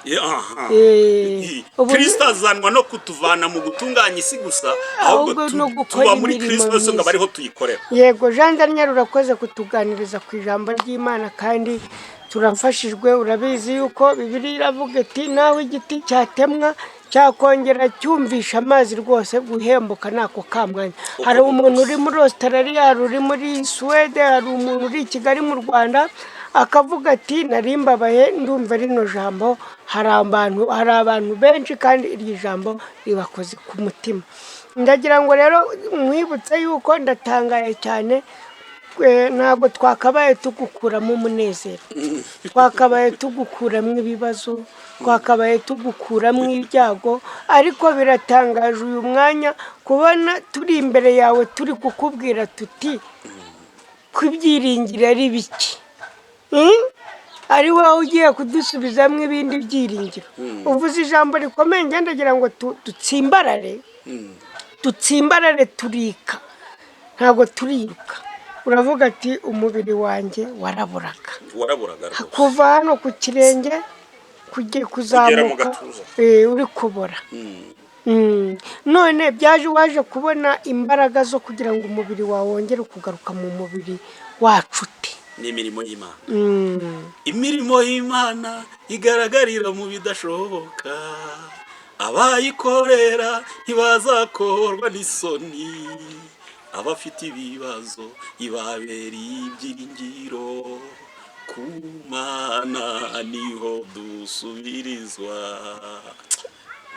Kristo azanwa no kutuvana mu gutunganya isi gusa, ahubwo tuba muri Kristo Yesu ngo bariho tuyikorera. Yego, Jean Daniel urakoze kutuganiriza ku ijambo ry'Imana, kandi turafashijwe. urabizi yuko Bibiliya iravuga iti nawe igiti cyatemwa cyakongera cyumvisha amazi rwose guhembuka nako kamwanya. hari umuntu uri muri Australia, hari uri muri Sweden, hari umuntu uri i Kigali mu Rwanda, akavuga ati narimbabaye ndumva rino jambo. hari abantu benshi kandi iryo jambo ribakoze ku mutima. ndagira ngo rero mwibutse yuko ndatangaye cyane, ntabwo twakabaye tugukuramo umunezero, twakabaye tugukuramo ibibazo, twakabaye tugukuramo ibyago, ariko biratangaje uyu mwanya kubona turi imbere yawe turi kukubwira tuti kwibyiringira ari biki, ari wowe ugiye kudusubizamo ibindi byiringiro. uvuze ijambo rikomeye, ngendagira ngo dutsimbarare turika, ntabwo turiruka. uravuga ati umubiri wanjye waraburaga kuva hano ku kirenge kuzamuka, uri kubora. none waje kubona imbaraga zo kugira ngo umubiri wawe wongere kugaruka mu mubiri wacu ute? ni imirimo y'Imana. imirimo y'Imana igaragarira mu bidashoboka, abayikorera ntibazakorwa n'isoni, abafite ibibazo ibabera ibyiringiro, ku Mana niho dusubirizwa.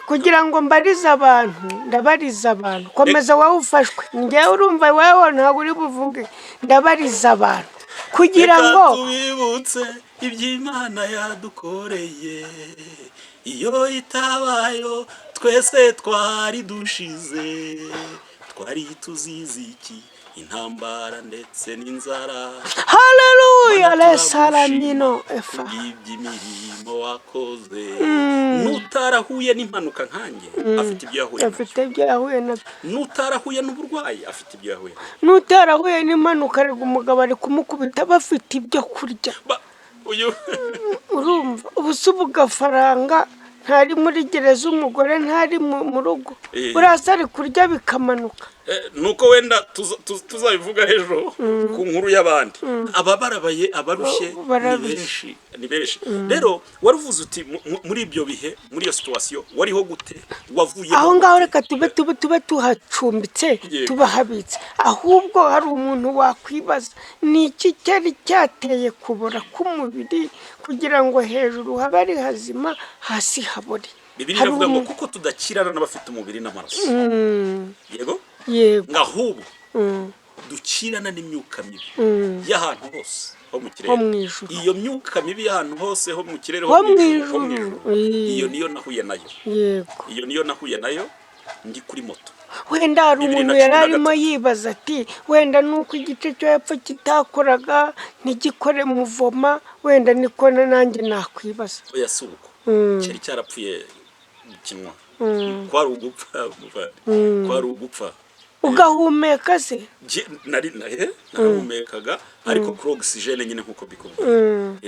kugira ngo mbarize abantu, ndabariza abantu, komeza wowe ufashwe, njyewe urumva wowe ntabwo uri buvuge, ndabariza abantu kugira ngo tubibutse iby'Imana yadukoreye, iyo itabayo twese twari dushize, twari tuziziki intambara ndetse n'inzara. Haleluya, lesalamino efa iby'imirimo wakoze. Nutarahuye n'impanuka nkanjye, afite ibyo yahuye nabyo. Nutarahuye n'uburwayi, afite ibyo yahuye. Nutarahuye n'impanuka, ariko umugabo ari kumukubita bafite ibyo kurya. urumva ubusubu gafaranga ntari muri gereza, umugore ntari mu rugo, urasa ari kurya bikamanuka. nuko wenda tuzabivuga hejuru ku nkuru y'abandi. ababarabaye abarushye ni benshi. rero waruvuze uti muri ibyo bihe, muri iyo situation wariho gute, wavuye aho ngaho? reka tube tuhacumbitse, tubahabitse. ahubwo hari umuntu wakwibaza, ni iki cyari cyateye kubora k'umubiri kugira ngo hejuru habe ari hazima, hasi habore? Bibiliya Hari iravuga ngo umu- kuko tudakirana n'abafite umubiri n'amaraso yego yego. ngahubwo Mm, dukirana n'imyuka mibi mm. y'ahantu hose ho mu Ho kirere mu ijuru. iyo myuka mibi y'ahantu hose ho mu kirere Ho mu ho mu ijuru. ijuru iyo niyo nahuye nayo Yego. iyo niyo nahuye nayo ndi kuri moto Wenda hari Bibiri umuntu na yari cumi na arimo gatatu. yibaza ati wenda nuko igice cyo hepfo kitakoraga ntigikore muvoma, wenda niko nanjye nakwibaza. oya si uko Mm. cyari cyarapfuye gukinwa Mm. kwari ugupfa muvandi. Kwari ugupfa Ugahumeka se? narahumekaga ariko kuri ogisijene nyine nk'uko bikubwira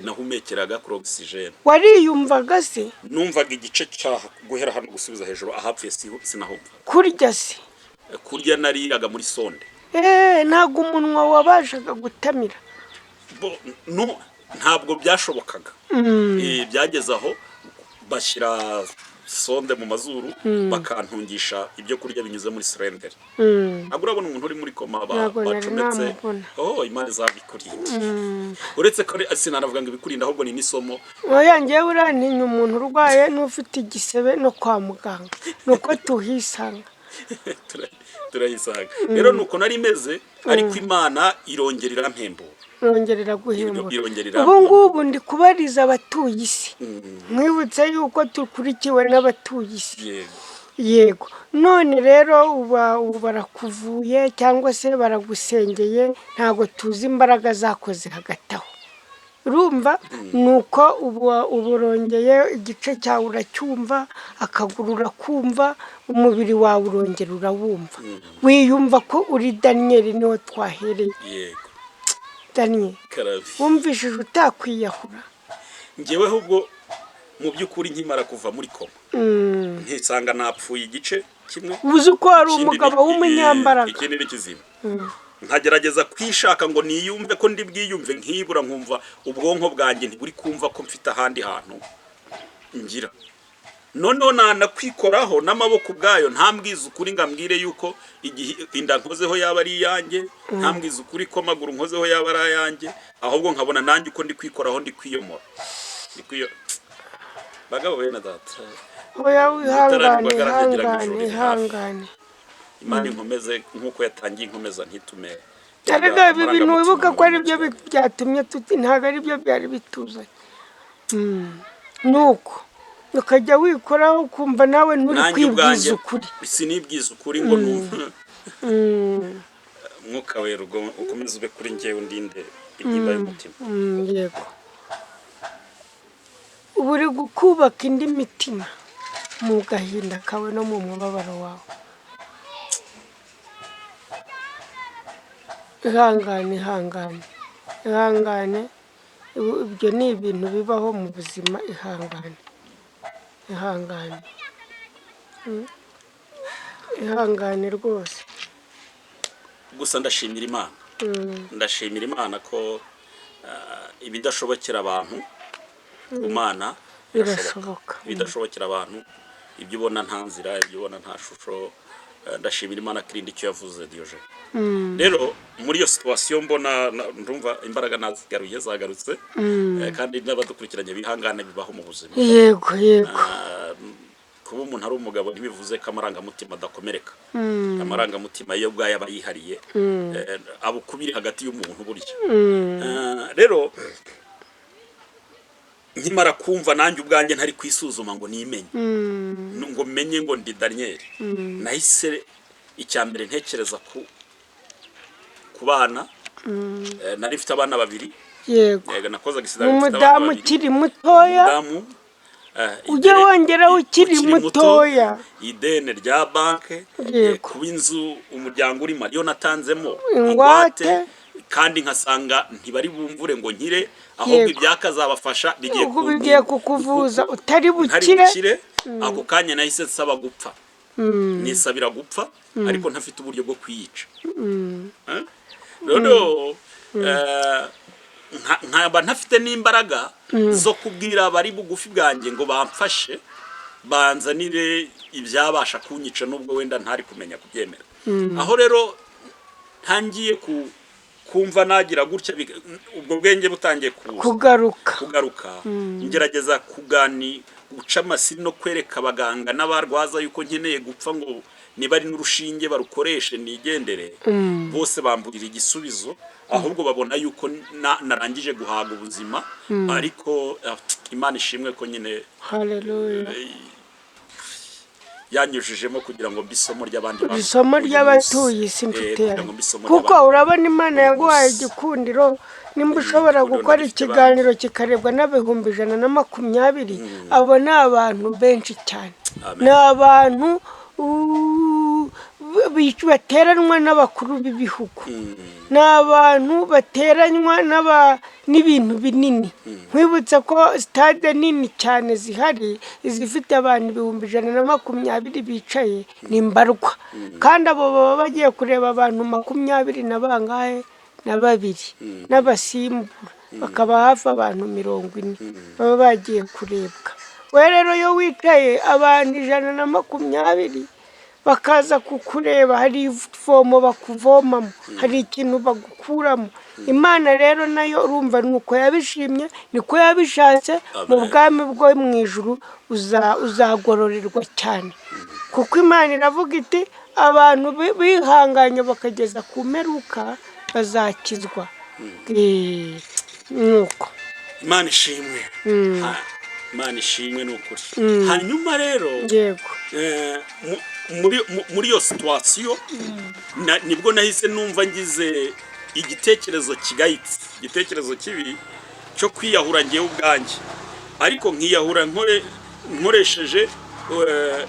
nahumekeraga kuri ogisijene Wariyumvaga se? numvaga igice cyaha guhera hano gusubiza hejuru ahapfuye sinahumva Kurya se? kurya nariraga muri sonde Ntabwo umunwa wabashaga gutamira. no ntabwo byashobokaga byageze aho bashyira sonde mu mazuru bakantungisha ibyo kurya binyuze muri sirenderi ntabwo urabona umuntu uri muri koma Ntabwo nari bacometse namubona. imana izabikurinda uretse ko sinanavuga ngo ibikurinda ahubwo ni n'isomo Oya njyewe urantinya umuntu urwaye n'ufite igisebe no kwa muganga, nuko tuhisanga. turayisanga rero nuko nari imeze ariko imana irongera irampembura Yongerera guhembura. Irongera Ubu ngubu ndi kubariza abatuye isi, mwibutse yuko dukurikiwe n'abatuye isi. yego Yego, none rero ubu barakuvuye cyangwa se baragusengeye, ntabwo tuzi imbaraga zakoze hagati aho. Urumva nuko ubu urongeye igice cyawe uracyumva, akaguru urakumva, umubiri wawe urongera urawumva. Wiyumva ko uri Daniyeli, niho twahereye. yego Daniyeli, karabi wumvishije utakwiyahura? ngewe ahubwo mu by'ukuri nkimara kuva muri koma ntisanga napfuye igice kimwe Uzi ko hari ikindi umugabo ni- w'umunyambaraga. ikindi ni kizima nkagerageza kwishaka ngo niyumve ko ndi bwiyumve nkibura nkumva ubwonko bwanjye ntiburi kumva ko mfite ahandi hantu ngira noneho nanakwikoraho n'amaboko ubwayo ntambwiza ukuri ngo ambwire yuko igihe inda nkozeho yaba ari iyanjye ntambwiza ukuri ko amaguru nkozeho yaba ari ayanjye ahubwo nkabona nanjye uko ndi kwikoraho ndi kwiyomora bagabo bene data Oya wihangane, Bagaragara ihangane, ijoro ihangane. imana inkomeze nk'uko yatangiye inkomeza ntitume Erega ibi bintu wibuka ko ari byo byatumye ntabwo ari byo byari bituzanye. Nuko ukajya wikoraho ukumva nawe nturi nanjye ubwanjye kwibwiza ukuri. sinibwiza ukuri ngo numve mwuka wera ukomeze ube kuri njyewe undinde intimba y'umutima Yego, ubu uri kubaka indi mitima mu gahinda kawe no mu mubabaro wawe. Ihangane, ihangane, ihangane. Ibyo ni ibintu bibaho mu buzima. Ihangane, ihangane, ihangane rwose. gusa ndashimira imana ndashimira imana ko ibidashobokera abantu ku mana Birashoboka. ibidashobokera abantu ibyo ubona nta nzira ibyo ubona nta shusho ndashimira imana kirindi icyo yavuze Diyoje rero muri iyo situwasiyo mbona ndumva imbaraga nazigaruye zagarutse kandi n'abadukurikiranye bihangane bibaho mu buzima Yego, yego. kuba umuntu ari umugabo ntibivuze ko amarangamutima adakomereka amarangamutima iyo ubwayo aba yihariye aba ukubiri hagati y'umuntu burya rero nkimara kumva nanjye ubwanjye ntari kwisuzuma ngo nimenye ngo menye ngo ndi Daniyeli nahise icya mbere ntekereza ku bana nari mfite abana babiri Yego, nakoze agisida umudamu ukiri mutoya, ujye wongeraho ukiri mutoya, ideni rya banke Yego. kuba inzu umuryango urimo ariyo natanzemo ingwate, kandi nkasanga ntibari bumvure ngo nkire ahubwo Yego. ibyakazabafasha ubwo bigiye kukuvuza utari ntari bukire. bukire ako kanya nahise nsaba gupfa nisabira gupfa ariko ntafite uburyo bwo kwiyica noneho nkaba ntafite n'imbaraga zo kubwira abari bugufi bwanjye ngo bamfashe banzanire ibyabasha kunyica n'ubwo wenda ntari kumenya kubyemera aho rero ntangiye kumva nagira gutya ubwo bwenge butangiye kugaruka. ngerageza guca amasiri no kwereka abaganga n'abarwaza yuko nkeneye gupfa ngo niba ari n'urushinge barukoreshe nigendere, bose bamburira igisubizo, ahubwo babona yuko narangije guhaga ubuzima. Ariko Imana ishimwe ko nyine haleluya yanyujijemo kugira ngo mbisomo ry'abandi bantu, isomo ry'abatuye isi mfite, kuko urabona Imana yaguhaye igikundiro. Nimba ushobora gukora ikiganiro kikarebwa n'ibihumbi 120, abo ni abantu benshi cyane. Ni abantu bateranwa n'abakuru b'ibihugu, ni abantu bateranywa n'ibintu binini. Nkwibutsa ko stade nini cyane zihari izifite abantu 120 bicaye ni mbarwa, kandi abo baba bagiye kureba abantu 20 na bangahe na 2 n'abasimbura, bakaba hafi abantu 40 baba bagiye kurebwa. We rero yo wicaye abantu 120 bakaza kukureba, hari ivomo bakuvomamo, hari ikintu bagukuramo. Imana rero nayo urumva nuko yabishimye, niko yabishatse. Mu bwami bwo mu ijuru uzagororerwa cyane, kuko Imana iravuga iti abantu bihanganye bakageza ku mperuka bazakizwa. Nuko Imana ishimwe, Imana ishimwe n'ukuri. Hanyuma rero yego, muri iyo situwasiyo nibwo nahise numva ngize igitekerezo kigayitse, igitekerezo kibi cyo kwiyahura ngewe ubwanjye, ariko nkiyahura nkoresheje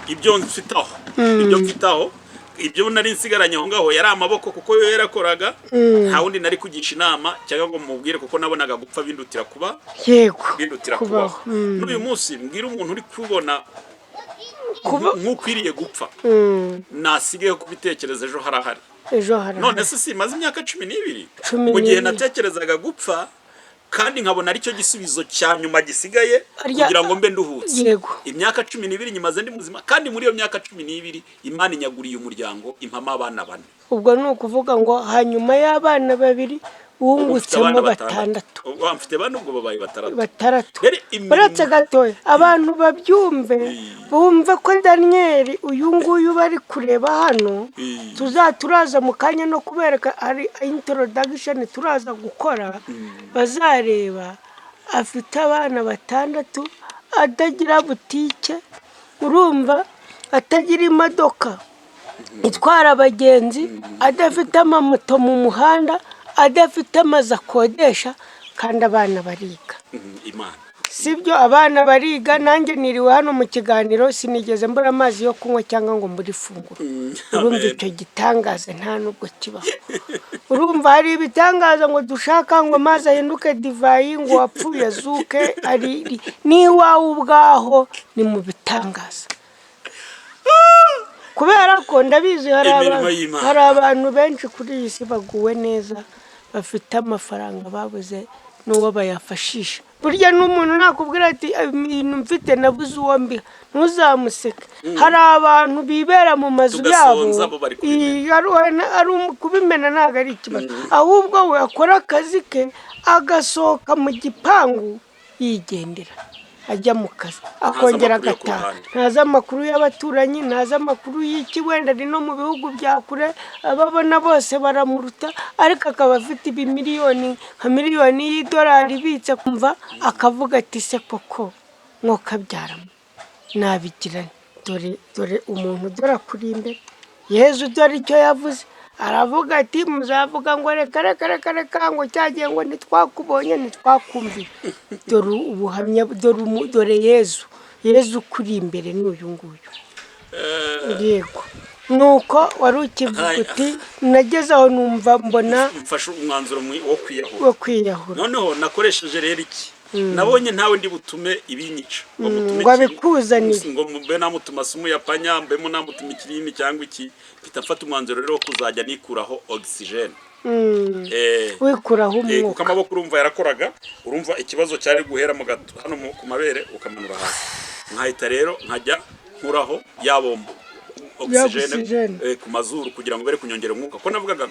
ibyo mfitaho. Ibyo nari nsigaranye aho ngaho yari amaboko, kuko yo yarakoraga, nta wundi nari kugisha inama cyangwa ngo mubwire, kuko nabonaga gupfa bindutira kuba, bindutira kubaho. N'uyu munsi mbwira umuntu uri kubona nk'ukwiriye gupfa, nasigaye kubitekereza ejo harahari. None se simaze imyaka 12 mu gihe natekerezaga gupfa, kandi nkabona aricyo gisubizo cya nyuma gisigaye kugira ngo mbe nduhutse. Imyaka 12 nyimaze ndi muzima, kandi muri iyo myaka 12 Imana inyaguriye umuryango, impama abana 4. Ubwo ni ukuvuga ngo hanyuma y'abana 2 wungutsemo 6. Mfite bane, ubwo babaye 6. Uretse gatoya abantu babyumve, bumve ko Daniel uyu nguyu bari kureba hano, turaza mu kanya no kubereka ari introduction turaza gukora, bazareba afite abana 6, atagira butike, urumva, atagira imodoka itwara abagenzi, adafite amamoto mu muhanda, adafite amazi akodesha, kandi abana bariga. Imana sibyo, abana bariga. Nanjye niriwe hano mu kiganiro sinigeze mbura amazi yo kunywa cyangwa ngo mbure ifunguro. Urumva icyo gitangaza nta nubwo kibaho. Urumva hari ibitangaza ngo dushaka ngo amazi ahinduke divayi, ngo wapfuye azuke, ari niwawe ubwaho ni mu bitangaza. Kubera ko ndabizi hari abantu benshi kuri iyi si baguwe neza, bafite amafaranga babuze n'uwo bayafashisha. Burya n'umuntu nakubwira ati ibintu mfite nabuze uwo mbiha, ntuzamuseke. Hari abantu bibera mu mazu yabo, ari kubimena ntabwo ari ikibazo, ahubwo we akora akazi ke agasohoka mu gipangu yigendera, ajya mu kazi akongera agataha, ntazi amakuru y'abaturanyi, ntazi amakuru y'iki, wenda ari no mu bihugu bya kure, ababona bose baramuruta, ariko akaba afite ibimiliyoni nka miliyoni y'idolari ibitse, kumva akavuga ati se koko mwokabyaramo nabigirane, dore umuntu dore kuri imbere. Yezu dore icyo yavuze, aravuga ati muzavuga ngo reka ngo cyagiye ngo ntitwakubonye ntitwakumvira. Dore ubuhamya, dore Yezu kuri imbere n'uyu nguyu. Yego, nuko wari ukivuga uti nageze aho numva mbona mfashe umwanzuro wo kwiyahura. Noneho nakoresheje rero iki, nabonye ntawe ndi butume ibinyica ngo abikuzanire, ngo mbe namutuma sumu ya panya, mbe namutuma ikirimi cyangwa iki. Mpita mfata umwanzuro rero wo kuzajya nikuraho oxygen, wikuraho umwuka, kuko amaboko urumva yarakoraga, urumva ikibazo cyari guhera mu gato hano ku mabere ukamanura hasi. Nkahita rero nkajya nkuraho yabombo oxygen ku mazuru kugira ngo bere kunyongera umwuka, ko navugaga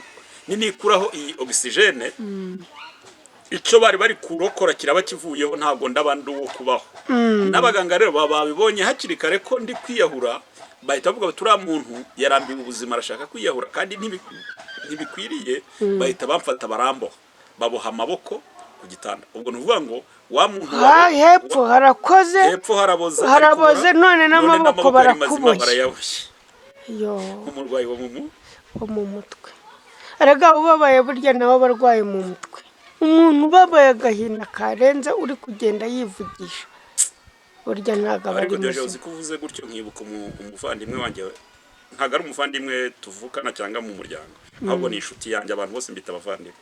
ninikuraho iyi oxygen icyo bari kurokora kiraba kivuyeho, ntabwo ndabandi uwo kubaho. N'abaganga rero babibonye hakiri kare ko ndi kwiyahura, bahita bavuga bati uriya muntu yarambiwe ubuzima arashaka kwiyahura kandi ntibikwiriye, bahita bamfata baramboha, baboha amaboko ku gitanda. Ubwo ni ukuvuga ngo wa muntu hepfo harakoze, hepfo haraboze, none n'amaboko barakuboshye barayaboshye. yo Umurwayi wo mu mutwe, erega ubabaye burya nawe abarwaye mu mutwe. Umuntu ubabaye agahinda karenze uri kugenda yivugisha, burya ntabwo aba ari ariko muzima. uzi ko uvuze gutyo nkibuka umuvandimwe wanjye, ntabwo ari umuvandimwe tuvukana cyangwa mu muryango, ahubwo ni inshuti yanjye, abantu bose mbita abavandimwe.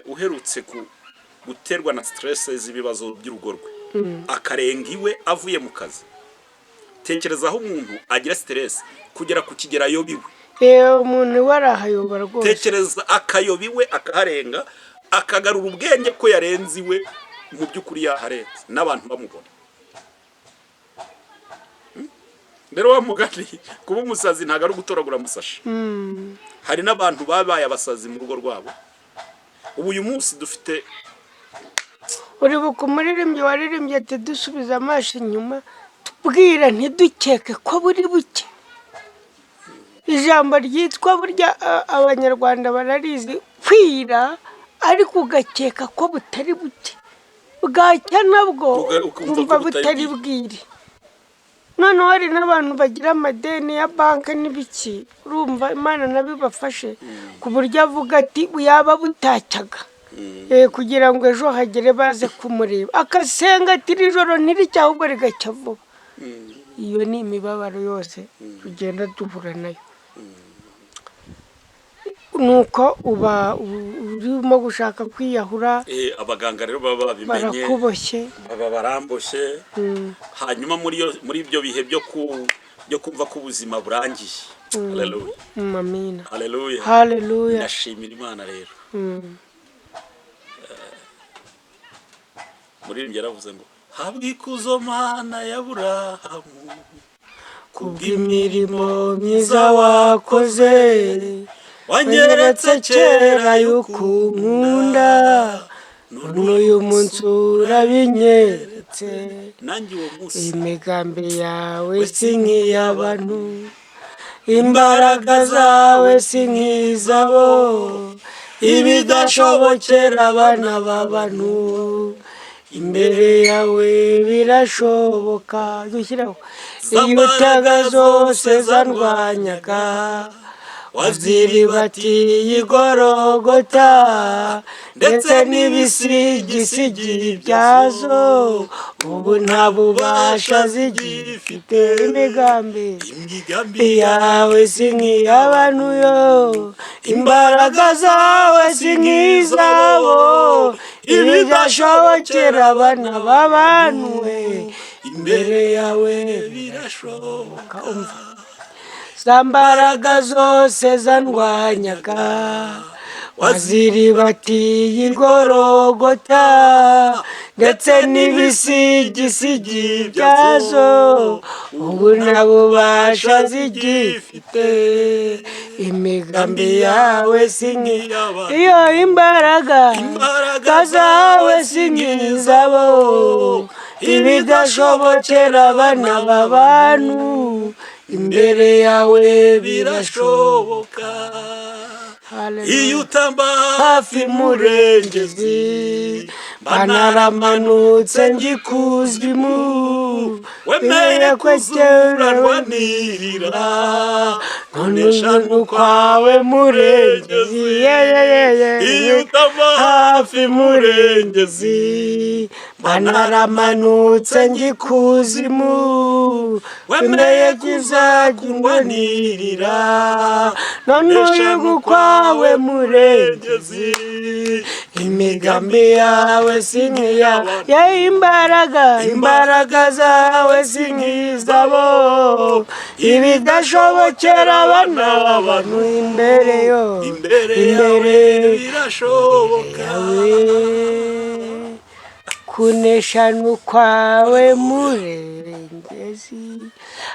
Uherutse guterwa na stress z'ibibazo by'urugo rwe, akarenga iwe avuye mu kazi. Tekereza aho umuntu agira stress kugera ku kigera ayobiwe. Umuntu warahayoba rwose. Tekereza akayoba iwe akaharenga, akagarura ubwenge ko yarenze iwe, mu by'ukuri yaharenze n'abantu bamubona. Rero wa mugani kuba umusazi ntabwo ari ugutoragura amasashe. Hari n'abantu babaye abasazi mu rugo rwabo. Ubu uyu munsi dufite, uribuka umuririmbyi waririmbye ati dusubiza amaso inyuma tubwira ntidukeke ko buri buke. Ijambo ryitwa burya abanyarwanda bararizi, kwira ariko ugakeka ko butari buke, bwacya nabwo ukumva butari bwire. Noneho hari n'abantu bagira amadeni ya banki n'ibiki, urumva Imana nabibafashe ku buryo avuga ati yaba butacyaga kugira ngo ejo hagere baze kumureba, akasenga ati iri joro ntiricya ahubwo rigacya vuba. Iyo ni imibabaro yose tugenda duhura nayo. Nuko uba urimo gushaka kwiyahura, abaganga rero baba babimenye, barakuboshye, baba baramboshye. Hanyuma muri ibyo bihe byo kumva ko ubuzima burangiye. Haleluya, amina, haleluya, haleluya. ndashimira Imana rero. Muri yaravuze ngo habwa ikuzo Mana ya Aburahamu kubw'imirimo myiza wakoze, wanyeretse kera yuko unkunda, none uyu munsi urabinyeretse. nanjye uwo munsi Imigambi yawe si nk'iy'abantu, imbaraga zawe si nk'izabo, ibidashobokera abana b'abantu imbere yawe birashoboka. Dushyiraho iyo utaga zose zandwanyaga, waziribatiye igorogota, ndetse n'ibisigisigi byazo ubu nta bubasha zigifite. Imigambi yawe si nk'iy'abantu yo, imbaraga zawe si nk'izabo, ibidashobokera abana b'abantu we imbere yawe birashoboka. Za mbaraga zose zandwanyaga, waziribatiye igorogota, ndetse n'ibisigisigi byazo ubu nta bubasha zigifite. Imigambi yawe si nk'iy'abantu, iyo imbaraga zawe si nk'izabo, ibidashobokera abana b'abantu imbere yawe birashoboka. Iyo utamba hafi murengezi, banaramanutse ngikuzimu, wemeye kwegerarwanirira, none eshanu kwawe murengezi. Iyo utamba hafi murengezi, banaramanutse ngikuzimu, wemeye kuzajya none eshanu kwawe murengezi. Imigambi yawe si nk'iy'abantu, imbaraga zawe si nk'izabo, ibidashobokera abana b'abantu imbere yawe birashoboka. Kunesha n'ukwawe murengezi.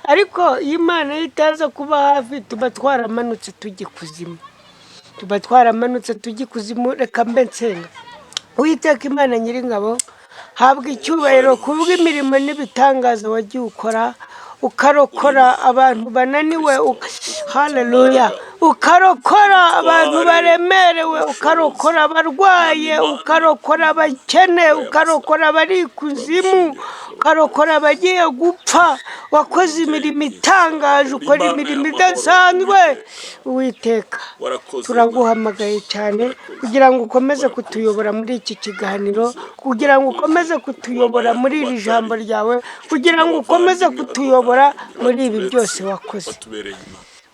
Ariko iyo Imana itaza kuba hafi, tuba twaramanutse tujya ikuzimu, Reka mbe nsenga. Uwiteka Imana Nyiringabo, habwa icyubahiro kubw'imirimo n'ibitangaza wagiye ukora, ukarokora abantu bananiwe, haleluya, ukarokora abantu baremerewe, ukarokora abarwaye, ukarokora abakene, ukarokora abari ikuzimu, ukarokora abagiye gupfa. Wakoze imirimo itangaje, ukora imirimo idasanzwe. Uwiteka, turaguhamagaye cyane kugira ngo ukomeze kutuyobora muri iki kiganiro, kugira ngo ukomeze kutuyobora muri iri jambo ryawe, kugira ngo ukomeze kutuyobora muri ibi byose wakoze.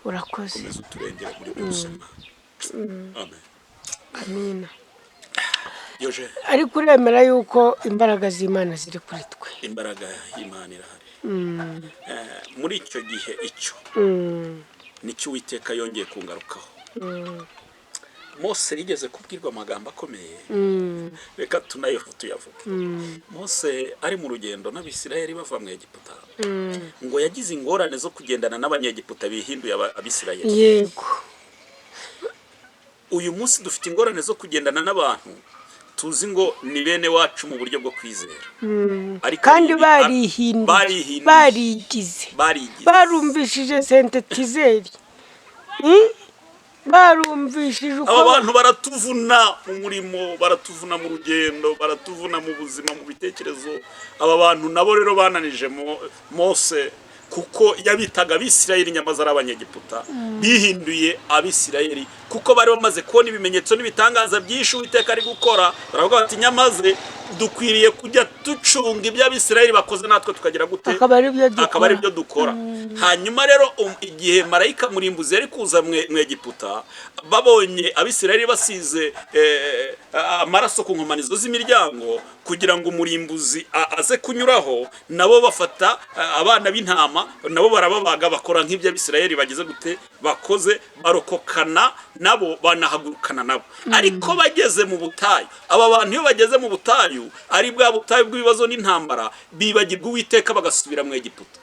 Urakoze. Amina. Ariko uremera yuko imbaraga z'Imana ziri kuri twe. Imbaraga y'Imana irahari. Muri icyo gihe icyo nicyo Uwiteka yongeye kungarukaho. Mose yigeze kubwirwa amagambo akomeye, reka tuyavuge. Mose ari mu rugendo n'Abisirayeli bava mu Egiputa, ngo yagize ingorane zo kugendana n'Abanyegiputa bihinduye Abisirayeli. Yego. Uyu munsi dufite ingorane zo kugendana n'abantu tuzi ngo ni bene wacu mu buryo bwo kwizera, kandi barigize, barumvishije sentetizeri, barumvishije uko aba bantu baratuvuna mu murimo, baratuvuna mu rugendo, baratuvuna mu buzima, mu bitekerezo. Aba bantu nabo rero bananije Mose, kuko yabitaga Abisirayeli nyamaze ari Abanyegiputa, bihinduye Abisirayeli kuko bari bamaze kubona ibimenyetso n'ibitangaza byinshi Uwiteka ari gukora. Baravuga bati nyamaze dukwiriye kujya ducunga ibyo Abisirayeli bakoze, natwe tukagira gute, akaba ari byo dukora. Hanyuma rero igihe marayika murimbuzi yari kuza mu Egiputa, babonye Abisirayeli basize amaraso ku nkomanizo z'imiryango kugira ngo umurimbuzi aze kunyuraho, nabo bafata abana b'intama, nabo barababaga, bakora nk'ibyo Abisirayeli bagize gute bakoze, barokokana nabo, banahagurukana nabo. Ariko bageze mu butayu, aba bantu iyo bageze mu butayu, ari bwa butayu bw'ibibazo n'intambara, bibagirwa Uwiteka bagasubira mu Egiputa.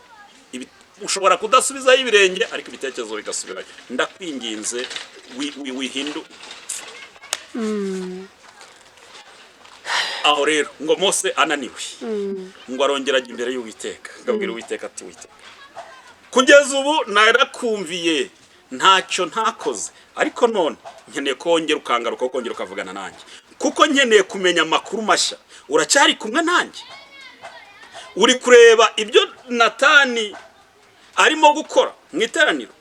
Ushobora kudasubizayo ibirenge ariko ibitekerezo bigasubirayo. Ndakwinginze wihindu. Aho rero ngo Mose ananiwe, ngo arongera ajya imbere y'Uwiteka, ngabwira Uwiteka ati Uwiteka, kugeza ubu narakumviye, ntacyo ntakoze, ariko none nkeneye kongera ukangaruka, kongera ukavugana nanjye, kuko nkeneye kumenya amakuru mashya. Uracyari kumwe nanjye? Uri kureba ibyo Natani arimo gukora mu iteraniro?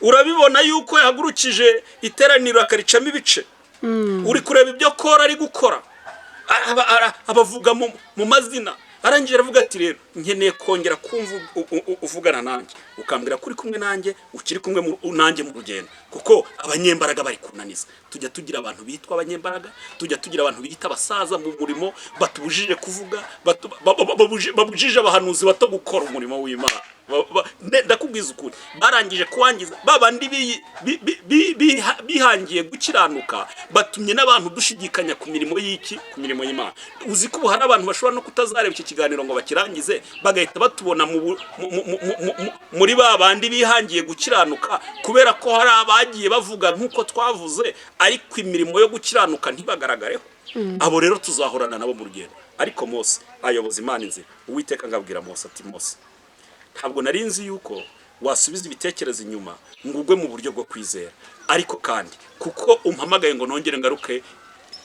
Urabibona yuko yahagurukije iteraniro akaricamo ibice? Uri kureba ibyo Kora ari gukora, abavuga mu mazina, arangije aravuga ati rero nkeneye kongera kumva uvugana nanjye, ukambwira kuri kumwe nanjye, ukiri kumwe nanjye mu rugendo, kuko abanyembaraga bari kunaniza. Tujya tugira abantu bitwa abanyembaraga, tujya tugira abantu bita abasaza mu murimo, batubujije kuvuga, babujije abahanuzi bato gukora umurimo w'Imana. Ndakubwiza ukuri, barangije kuwangiza babandi bihangiye gukiranuka, batumye n'abantu dushidikanya ku mirimo y'iki, ku mirimo y'Imana. Uzi ko hari abantu bashobora no kutazareba iki kiganiro ngo bakirangize, bagahita batubona muri babandi bihangiye gukiranuka, kubera ko hari abagiye bavuga nk'uko twavuze, ariko imirimo yo gukiranuka ntibagaragareho. Abo rero tuzahorana nabo mu rugendo. Ariko Mose ayoboza Imana inzira. Uwiteka ngabwira Mose ati Mose, ntabwo nari nzi yuko wasubiza ibitekerezo inyuma ngo ugwe mu buryo bwo kwizera, ariko kandi kuko umpamagaye ngo nongere ngaruke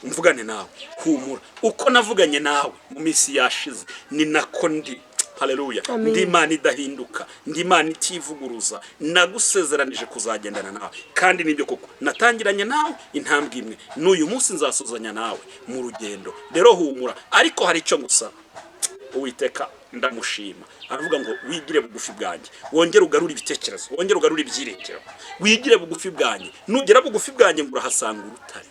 mvugane nawe, humura, uko navuganye nawe mu minsi yashize ni nako ndi. Haleluya. Ndi Imana idahinduka, ndi Imana itivuguruza, nagusezeranije kuzagendana nawe, kandi nibyo koko natangiranye nawe intambwe imwe, n'uyu munsi nzasuzanya nawe mu rugendo. Rero humura, ariko hari icyo ngusaba. Uwiteka ndamushima, aravuga ngo wigire bugufi bwanjye, wongere ugarure ibitekerezo, wongere ugarure ibyiringiro, wigire bugufi bwanjye. Nugera bugufi bwanjye ngo urahasanga urutare,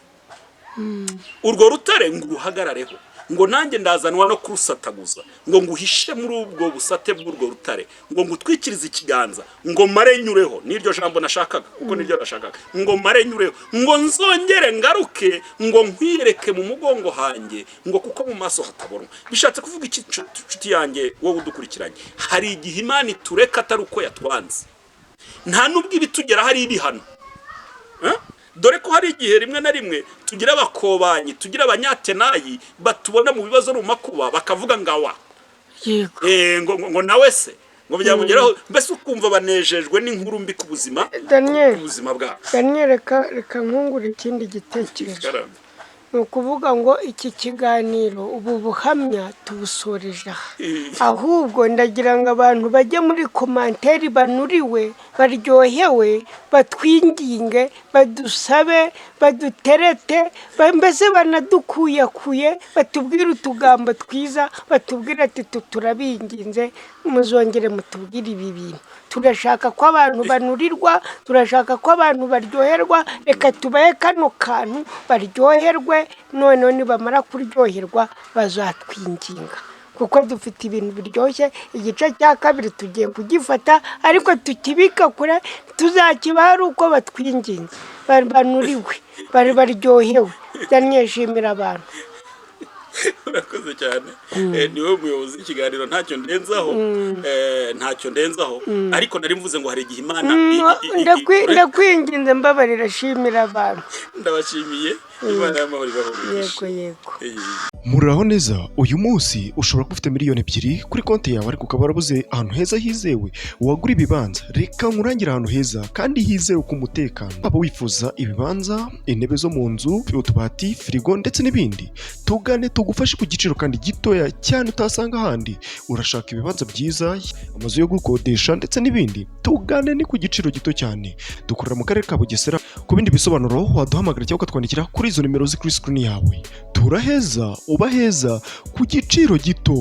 urwo rutare ngo uruhagarareho, ngo nanjye ndazanwa no kurusataguza, ngo nguhishe muri ubwo busate bw'urwo rutare, ngo ngutwikirize ikiganza, ngo mare nyureho. Niryo jambo nashakaga, kuko niryo nashakaga, ngo mare nyureho, ngo nzongere ngaruke, ngo nkwiyereke mu mugongo hanjye, ngo kuko mu maso hatabonwa. Bishatse kuvuga iki nshuti yanjye wowe udukurikiranye? Hari igihe Imana itureka atari uko yatwanze, nta nubwo ibitugera hari ibihano, dore ko hari igihe rimwe na rimwe tugira abakobanyi, tugira abanyatenayi batubona mu bibazo no mu makuba bakavuga ngawa yego ngo nawe se ngo byamugeraho, mbese ukumva banejejwe n'inkuru mbi ku buzima bwacu. Daniel, reka nkungure ikindi gitekerezo. Ni ukuvuga ngo iki kiganiro ubu buhamya tubusoreje aha, ahubwo ndagira ngo abantu bajye muri komanteri banuriwe, baryohewe, batwinginge, badusabe, baduterete, mbese banadukuyakuye, batubwire utugambo twiza, batubwire ati turabinginze muzongere mutubwire ibi bintu. Turashaka ko abantu banurirwa, turashaka ko abantu baryoherwa, reka tubahe kano kantu baryoherwe, noneho nibamara kuryoherwa bazatwinginga, kuko dufite ibintu biryoshye. Igice cya kabiri tugiye kugifata, ariko tukibika kure, tuzakibaha ari uko batwinginze, banuriwe, baryohewe. Daniel, shimira abantu. Urakoze cyane. Niwe muyobozi w'ikiganiro, ntacyo ndenzaho, ariko nari mvuze ngo hari igihe Imana ndakwinginze mbabarira, shimira abantu. Ndabashimiye. Imana y'amahoro ibahumurize. Yego. Muraho neza. Uyu munsi ushobora kuba ufite miliyoni 2 kuri konti yawe, ariko ukaba warabuze ahantu heza hizewe wagura ibibanza. Reka nkurangire ahantu heza kandi hizewe ku mutekano. Waba wifuza ibibanza, intebe zo mu nzu, utubati, firigo ndetse n'ibindi, tugane tugufashe ku giciro kandi gitoya cyane utasanga ahandi. Urashaka ibibanza byiza, amazu yo gukodesha ndetse n'ibindi, tugane ni ku giciro gito cyane. Dukorera mu karere ka Bugesera. Ku bindi bisobanuro waduhamagara cyangwa ukatwandikira kuri izo nimero ziri kuri screen yawe. Turaheza, uba heza ku giciro gito.